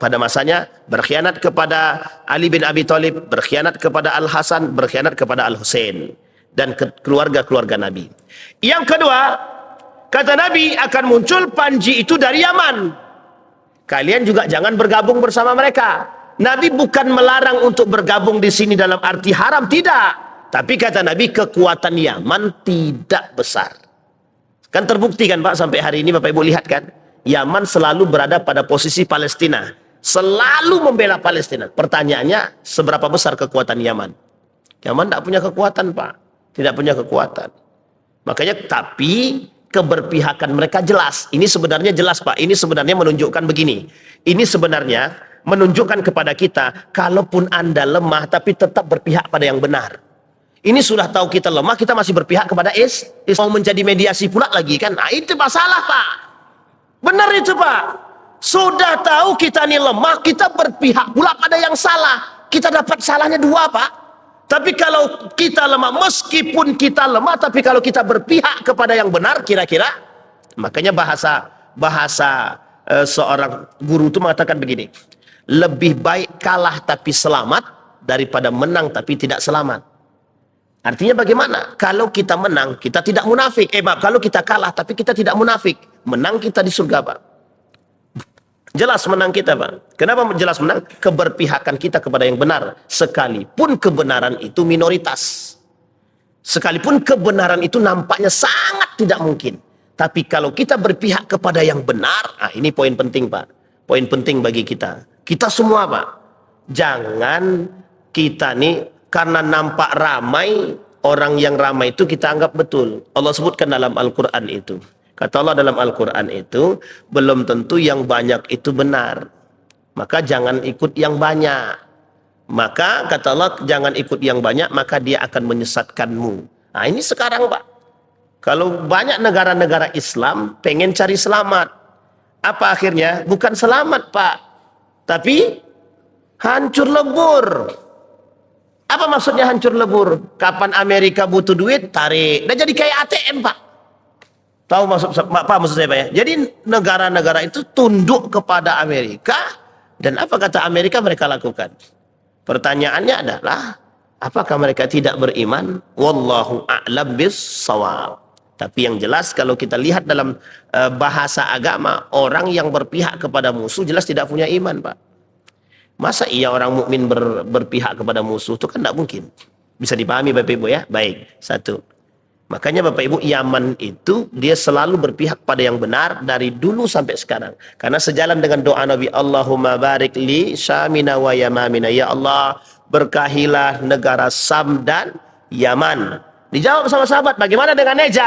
Pada masanya berkhianat kepada Ali bin Abi Thalib, berkhianat kepada Al-Hasan, berkhianat kepada Al-Husain. Dan keluarga-keluarga Nabi. Yang kedua, kata Nabi akan muncul panji itu dari Yaman. Kalian juga jangan bergabung bersama mereka. Nabi bukan melarang untuk bergabung di sini dalam arti haram, tidak. Tapi kata Nabi kekuatan Yaman tidak besar. Kan terbukti kan Pak, sampai hari ini Bapak Ibu lihat kan, Yaman selalu berada pada posisi Palestina, selalu membela Palestina. Pertanyaannya, seberapa besar kekuatan Yaman? Yaman tidak punya kekuatan Pak, tidak punya kekuatan. Makanya tapi keberpihakan mereka jelas. Ini sebenarnya jelas Pak, ini sebenarnya menunjukkan begini. Ini sebenarnya menunjukkan kepada kita, kalaupun Anda lemah tapi tetap berpihak pada yang benar. Ini sudah tahu kita lemah, kita masih berpihak kepada mau menjadi mediasi pula lagi kan? Nah, itu masalah Pak. Benar itu Pak. Sudah tahu kita ini lemah, kita berpihak pula pada yang salah. Kita dapat salahnya 2 Pak. Tapi kalau kita lemah, meskipun kita lemah, tapi kalau kita berpihak kepada yang benar, kira-kira, makanya bahasa seorang guru itu mengatakan begini, lebih baik kalah tapi selamat daripada menang tapi tidak selamat. Artinya bagaimana? Kalau kita menang, kita tidak munafik. Kalau kita kalah, tapi kita tidak munafik. Menang kita di surga, Pak. Jelas menang kita, Pak. Kenapa jelas menang? Keberpihakan kita kepada yang benar. Sekalipun kebenaran itu minoritas. Sekalipun kebenaran itu nampaknya sangat tidak mungkin. Tapi kalau kita berpihak kepada yang benar, ini poin penting, Pak. Poin penting bagi kita. Kita semua, Pak. Jangan kita nih, karena nampak ramai, orang yang ramai itu kita anggap betul. Allah sebutkan dalam Al-Quran itu. Kata Allah dalam Al-Quran itu, belum tentu yang banyak itu benar. Maka jangan ikut yang banyak. Maka kata Allah, jangan ikut yang banyak, maka dia akan menyesatkanmu. Nah ini sekarang Pak. Kalau banyak negara-negara Islam pengen cari selamat. Apa akhirnya? Bukan selamat Pak. Tapi hancur lebur. Apa maksudnya hancur lebur? Kapan Amerika butuh duit, tarik. Dan jadi kayak ATM, Pak. Tahu maksud saya, Pak ya? Jadi negara-negara itu tunduk kepada Amerika, dan apa kata Amerika mereka lakukan? Pertanyaannya adalah, apakah mereka tidak beriman? Wallahu a'lam bis-shawab. Tapi yang jelas kalau kita lihat dalam bahasa agama, orang yang berpihak kepada musuh jelas tidak punya iman, Pak. Masa iya orang mukmin berpihak kepada musuh? Itu kan tidak mungkin. Bisa dipahami Bapak Ibu ya? Baik, satu. Makanya Bapak Ibu, Yaman itu dia selalu berpihak pada yang benar dari dulu sampai sekarang. Karena sejalan dengan doa Nabi, Allahumma barik li Syamina wa Yamamina. Ya Allah, berkahilah negara Sam dan Yaman. Dijawab sama sahabat, bagaimana dengan Najd?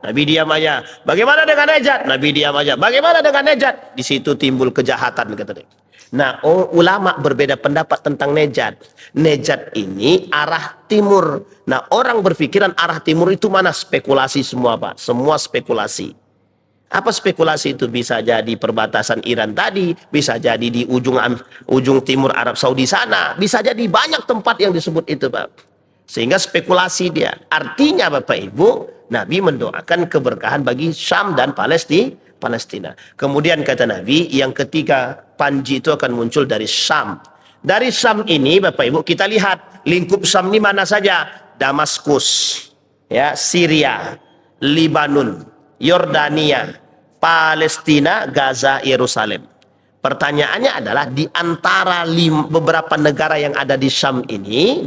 Nabi diam aja. Bagaimana dengan Najd? Nabi diam aja. Bagaimana dengan Najd? Di situ timbul kejahatan, kata dia. Nah, ulama berbeda pendapat tentang Najd. Najd ini arah timur. Nah, orang berpikiran arah timur itu mana? Spekulasi semua, Pak. Semua spekulasi. Apa spekulasi itu? Bisa jadi perbatasan Iran tadi, bisa jadi di ujung timur Arab Saudi sana, bisa jadi banyak tempat yang disebut itu, Pak. Sehingga spekulasi dia. Artinya Bapak Ibu, Nabi mendoakan keberkahan bagi Syam dan Palestina. Kemudian kata Nabi, yang ketiga, panji itu akan muncul dari Syam. Dari Syam ini Bapak Ibu, kita lihat lingkup Syam ini mana saja? Damaskus, ya, Syria, Lebanon, Yordania, Palestina, Gaza, Yerusalem. Pertanyaannya adalah di antara beberapa negara yang ada di Syam ini,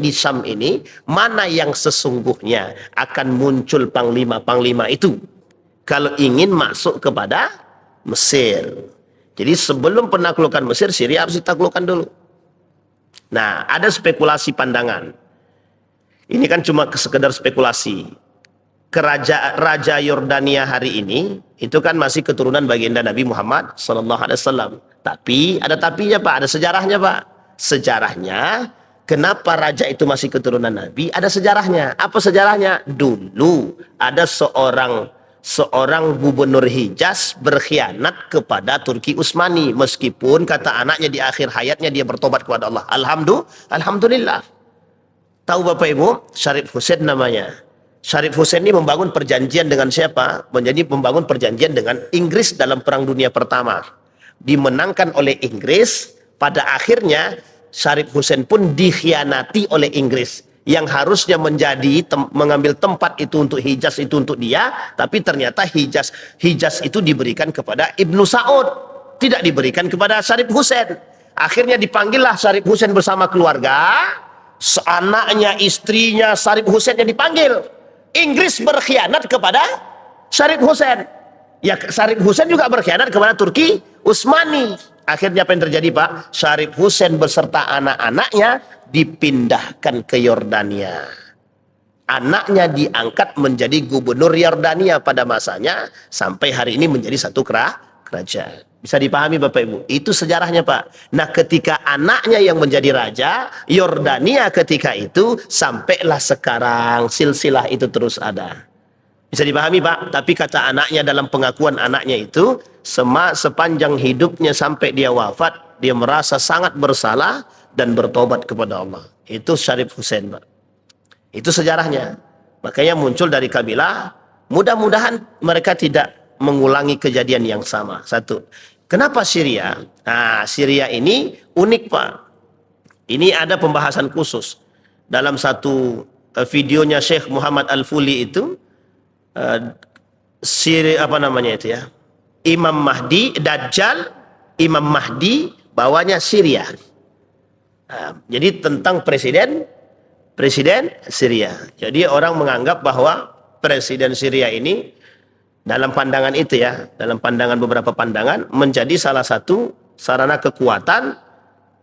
mana yang sesungguhnya akan muncul panglima-panglima itu kalau ingin masuk kepada Mesir. Jadi sebelum penaklukan Mesir, Syria harus ditaklukkan dulu. Nah, ada spekulasi pandangan. Ini kan cuma sekedar spekulasi. Raja Yordania hari ini itu kan masih keturunan baginda Nabi Muhammad SAW. Tapi ada tapinya Pak, ada sejarahnya Pak. Sejarahnya, kenapa raja itu masih keturunan Nabi? Ada sejarahnya. Apa sejarahnya? Dulu ada seorang gubernur Hijaz berkhianat kepada Turki Utsmani, meskipun kata anaknya di akhir hayatnya dia bertobat kepada Allah. Alhamdulillah. Tahu Bapak Ibu, Syarif Hussein namanya. Syarif Hussein ini membangun perjanjian dengan siapa? Membangun perjanjian dengan Inggris dalam Perang Dunia Pertama. Dimenangkan oleh Inggris, pada akhirnya Syarif Hussein pun dikhianati oleh Inggris. Yang harusnya mengambil tempat itu untuk Hijaz, itu untuk dia, tapi ternyata Hijaz itu diberikan kepada Ibnu Saud, tidak diberikan kepada Syarif Hussein. Akhirnya dipanggillah Syarif Hussein bersama keluarga, anaknya, istrinya, Syarif Hussein yang dipanggil. Inggris berkhianat kepada Syarif Hussein. Ya, Syarif Hussein juga berkhianat kepada Turki Utsmani. Akhirnya apa yang terjadi Pak? Syarif Hussein beserta anak-anaknya dipindahkan ke Yordania. Anaknya diangkat menjadi gubernur Yordania pada masanya, sampai hari ini menjadi satu kerajaan. Bisa dipahami Bapak Ibu? Itu sejarahnya Pak. Nah, ketika anaknya yang menjadi raja Yordania ketika itu, sampailah sekarang silsilah itu terus ada. Bisa dipahami Pak? Tapi kata anaknya, dalam pengakuan anaknya itu, sepanjang hidupnya sampai dia wafat, dia merasa sangat bersalah dan bertobat kepada Allah. Itu Syarif Hussein Pak. Itu sejarahnya. Makanya muncul dari kabilah. Mudah-mudahan mereka tidak mengulangi kejadian yang sama. Satu. Kenapa Syria? Nah, Syria ini unik Pak. Ini ada pembahasan khusus. Dalam satu videonya Syekh Muhammad Al-Fuli itu, apa namanya itu ya, Imam Mahdi, Dajjal, Imam Mahdi, bawanya Syria. Nah, jadi tentang presiden Syria. Jadi orang menganggap bahwa presiden Syria ini, dalam pandangan itu ya, dalam pandangan beberapa pandangan, menjadi salah satu sarana kekuatan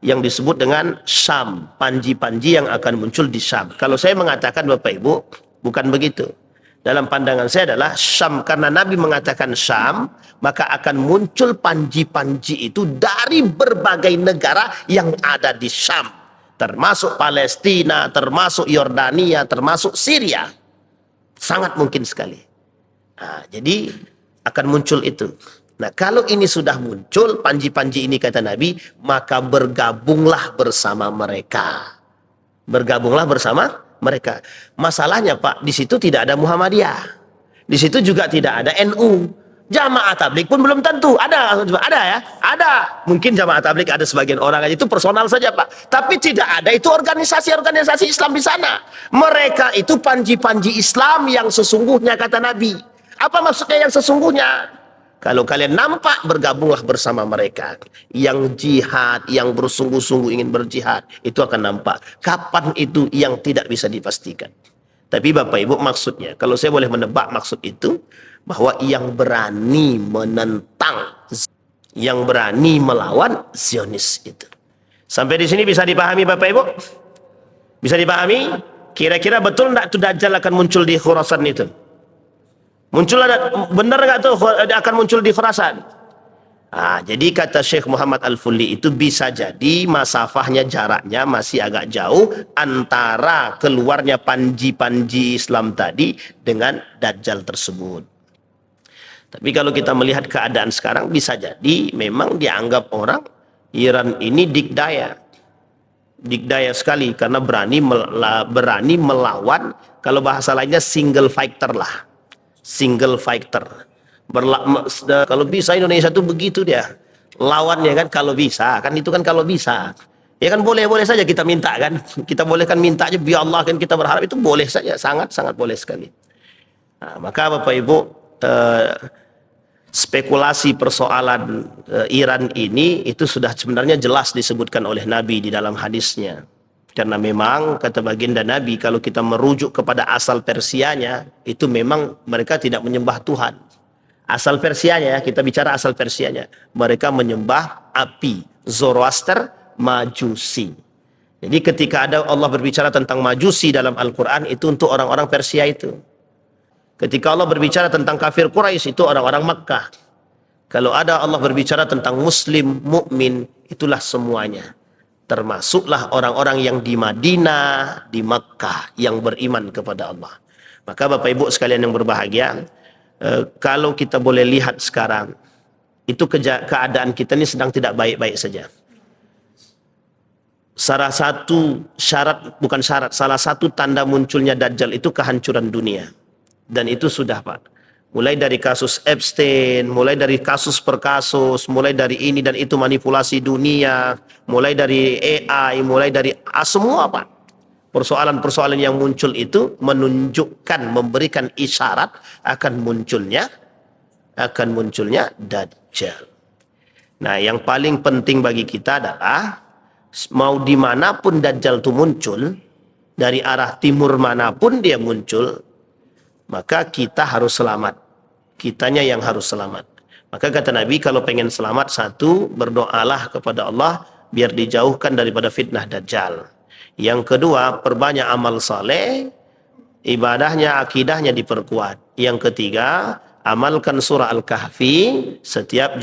yang disebut dengan Syam, panji-panji yang akan muncul di Syam. Kalau saya mengatakan Bapak Ibu, bukan begitu. Dalam pandangan saya adalah Syam, karena Nabi mengatakan Syam, maka akan muncul panji-panji itu dari berbagai negara yang ada di Syam, termasuk Palestina, termasuk Yordania, termasuk Syria. Sangat mungkin sekali. Nah, jadi akan muncul itu. Nah, kalau ini sudah muncul panji-panji ini kata Nabi, maka bergabunglah bersama mereka. Bergabunglah bersama mereka. Masalahnya Pak, di situ tidak ada Muhammadiyah. Di situ juga tidak ada NU. Jamaah tabligh pun belum tentu. Ada ya? Ada. Mungkin jamaah tabligh ada sebagian orang aja, itu personal saja Pak. Tapi tidak ada itu organisasi-organisasi Islam di sana. Mereka itu panji-panji Islam yang sesungguhnya kata Nabi. Apa maksudnya yang sesungguhnya? Kalau kalian nampak, bergabunglah bersama mereka. Yang jihad, yang bersungguh-sungguh ingin berjihad, itu akan nampak. Kapan itu yang tidak bisa dipastikan. Tapi Bapak Ibu, maksudnya, kalau saya boleh menebak maksud itu, bahwa yang berani menentang, yang berani melawan Zionis itu. Sampai di sini bisa dipahami Bapak Ibu? Bisa dipahami? Kira-kira betul enggak tuh Dajjal akan muncul di Khurasan itu? Muncul ada, benar nggak tuh akan muncul di Khurasan? Jadi kata Syekh Muhammad Al-Fulli itu bisa jadi masafahnya, jaraknya masih agak jauh antara keluarnya panji-panji Islam tadi dengan Dajjal tersebut. Tapi kalau kita melihat keadaan sekarang, bisa jadi memang dianggap orang Iran ini dikdaya. Dikdaya sekali karena berani melawan, kalau bahasa lainnya single fighter lah. Single fighter. Kalau bisa Indonesia tuh begitu dia. Lawannya kan kalau bisa, kan itu kan kalau bisa. Ya kan boleh-boleh saja kita minta kan. Kita boleh kan minta aja, biar Allah kan kita berharap, itu boleh saja, sangat-sangat boleh sekali. Maka Bapak Ibu, spekulasi persoalan Iran ini itu sudah sebenarnya jelas disebutkan oleh Nabi di dalam hadisnya. Karena memang kata baginda Nabi, kalau kita merujuk kepada asal Persianya, itu memang mereka tidak menyembah Tuhan. Asal Persianya, kita bicara asal Persianya, mereka menyembah api, Zoroaster, Majusi. Jadi ketika ada Allah berbicara tentang Majusi dalam Al-Quran, itu untuk orang-orang Persia itu. Ketika Allah berbicara tentang kafir Quraisy, itu orang-orang Makkah. Kalau ada Allah berbicara tentang Muslim, mukmin, itulah semuanya. Termasuklah orang-orang yang di Madinah, di Makkah, yang beriman kepada Allah. Maka Bapak Ibu sekalian yang berbahagia, kalau kita boleh lihat sekarang, itu keadaan kita ini sedang tidak baik-baik saja. Salah satu syarat, bukan syarat, salah satu tanda munculnya Dajjal itu kehancuran dunia. Dan itu sudah Pak. Mulai dari kasus Epstein, mulai dari kasus per kasus, mulai dari ini dan itu manipulasi dunia, mulai dari AI, mulai dari semua Pak. Persoalan-persoalan yang muncul itu menunjukkan, memberikan isyarat akan munculnya Dajjal. Nah, yang paling penting bagi kita adalah mau dimanapun Dajjal itu muncul, dari arah timur manapun dia muncul, maka kita harus selamat. Kitanya yang harus selamat. Maka kata Nabi, kalau pengen selamat, satu, berdoalah kepada Allah biar dijauhkan daripada fitnah Dajjal. Yang kedua, perbanyak amal saleh, ibadahnya, akidahnya diperkuat. Yang ketiga, amalkan surah Al-Kahfi setiap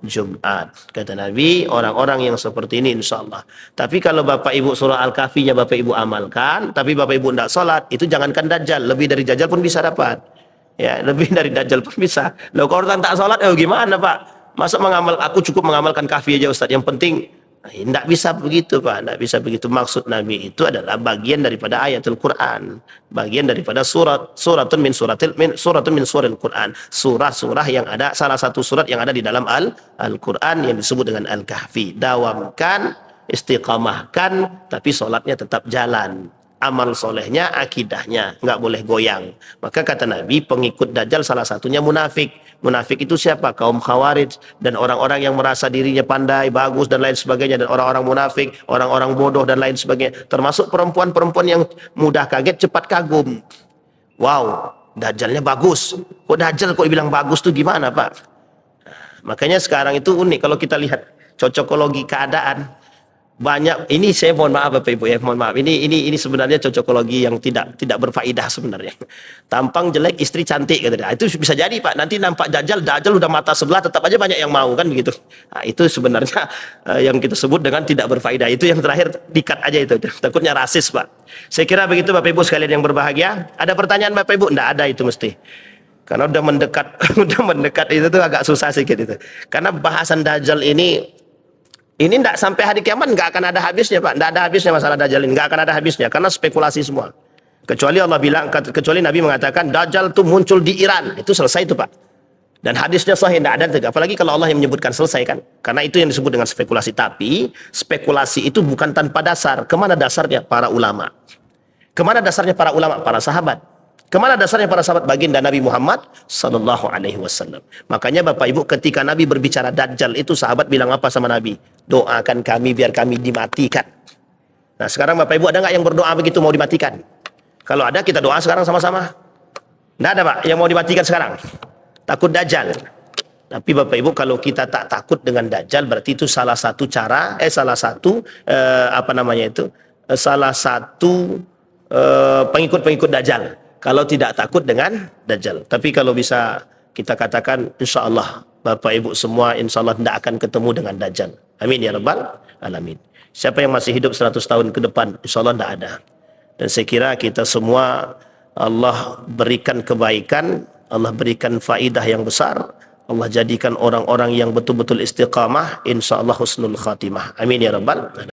Jumat. Kata Nabi, orang-orang yang seperti ini insya Allah. Tapi kalau Bapak Ibu surah Al-Kahfinya Bapak Ibu amalkan, tapi Bapak Ibu tidak sholat, itu jangankan Dajjal, lebih dari Dajjal pun bisa dapat. Ya, lebih dari Dajjal pun bisa. Loh, kalau orang tak sholat, gimana Pak? Masa aku cukup mengamalkan kahfi aja Ustaz, yang penting, tidak bisa begitu Pak, tidak bisa begitu. Maksud Nabi itu adalah bagian daripada ayatul Quran, bagian daripada suratun min suril Quran, surah-surah yang ada, salah satu surat yang ada di dalam Al-Quran yang disebut dengan Al-Kahfi. Dawamkan, istiqamahkan, tapi sholatnya tetap jalan. Amal solehnya, akidahnya nggak boleh goyang. Maka kata Nabi, pengikut Dajjal salah satunya munafik. Munafik itu siapa? Kaum Khawarij dan orang-orang yang merasa dirinya pandai, bagus dan lain sebagainya, dan orang-orang munafik, orang-orang bodoh dan lain sebagainya. Termasuk perempuan-perempuan yang mudah kaget, cepat kagum. Wow, Dajjalnya bagus. Kok Dajjal kok dibilang bagus tuh gimana Pak? Makanya sekarang itu unik kalau kita lihat cocokologi keadaan. Banyak, ini saya mohon maaf Bapak Ibu ya, mohon maaf. Ini sebenarnya cocokologi yang tidak berfaedah sebenarnya. Tampang jelek, istri cantik katanya. Itu bisa jadi Pak. Nanti nampak Dajjal udah mata sebelah, tetap aja banyak yang mau kan begitu. Nah, itu sebenarnya yang kita sebut dengan tidak berfaedah. Itu yang terakhir dikat aja itu. Takutnya rasis Pak. Saya kira begitu Bapak Ibu sekalian yang berbahagia. Ada pertanyaan Bapak Ibu? Enggak ada itu mesti. Karena udah mendekat itu tuh agak susah sedikit itu. Karena bahasan Dajjal ini tidak sampai hari kiamat nggak akan ada habisnya Pak. Nggak ada habisnya masalah Dajjal ini, nggak akan ada habisnya karena spekulasi semua. Kecuali Allah bilang, kecuali Nabi mengatakan Dajjal itu muncul di Iran, itu selesai itu Pak. Dan hadisnya sahih, tidak ada. Apalagi kalau Allah yang menyebutkan selesai kan. Karena itu yang disebut dengan spekulasi. Tapi spekulasi itu bukan tanpa dasar. Kemana dasarnya? Para ulama. Kemana dasarnya para ulama? Para sahabat. Kemana dasarnya para sahabat baginda Nabi Muhammad sallallahu alaihi wasallam. Makanya Bapak Ibu, ketika Nabi berbicara Dajjal itu, sahabat bilang apa sama Nabi? Doakan kami biar kami dimatikan. Nah sekarang Bapak Ibu, ada nggak yang berdoa begitu mau dimatikan? Kalau ada, kita doa sekarang sama-sama. Nggak ada Pak yang mau dimatikan sekarang. Takut Dajjal. Tapi Bapak Ibu, kalau kita tak takut dengan Dajjal, berarti itu salah satu cara, salah satu pengikut-pengikut Dajjal. Kalau tidak takut dengan Dajjal. Tapi kalau bisa kita katakan, insya Allah Bapak Ibu semua insya Allah tidak akan ketemu dengan Dajjal. Amin ya Rabbal Alamin. Siapa yang masih hidup 100 tahun ke depan, insya Allah tidak ada. Dan saya kira kita semua Allah berikan kebaikan, Allah berikan faidah yang besar, Allah jadikan orang-orang yang betul-betul istiqamah, insya Allah husnul khatimah. Amin ya Rabbal Alamin.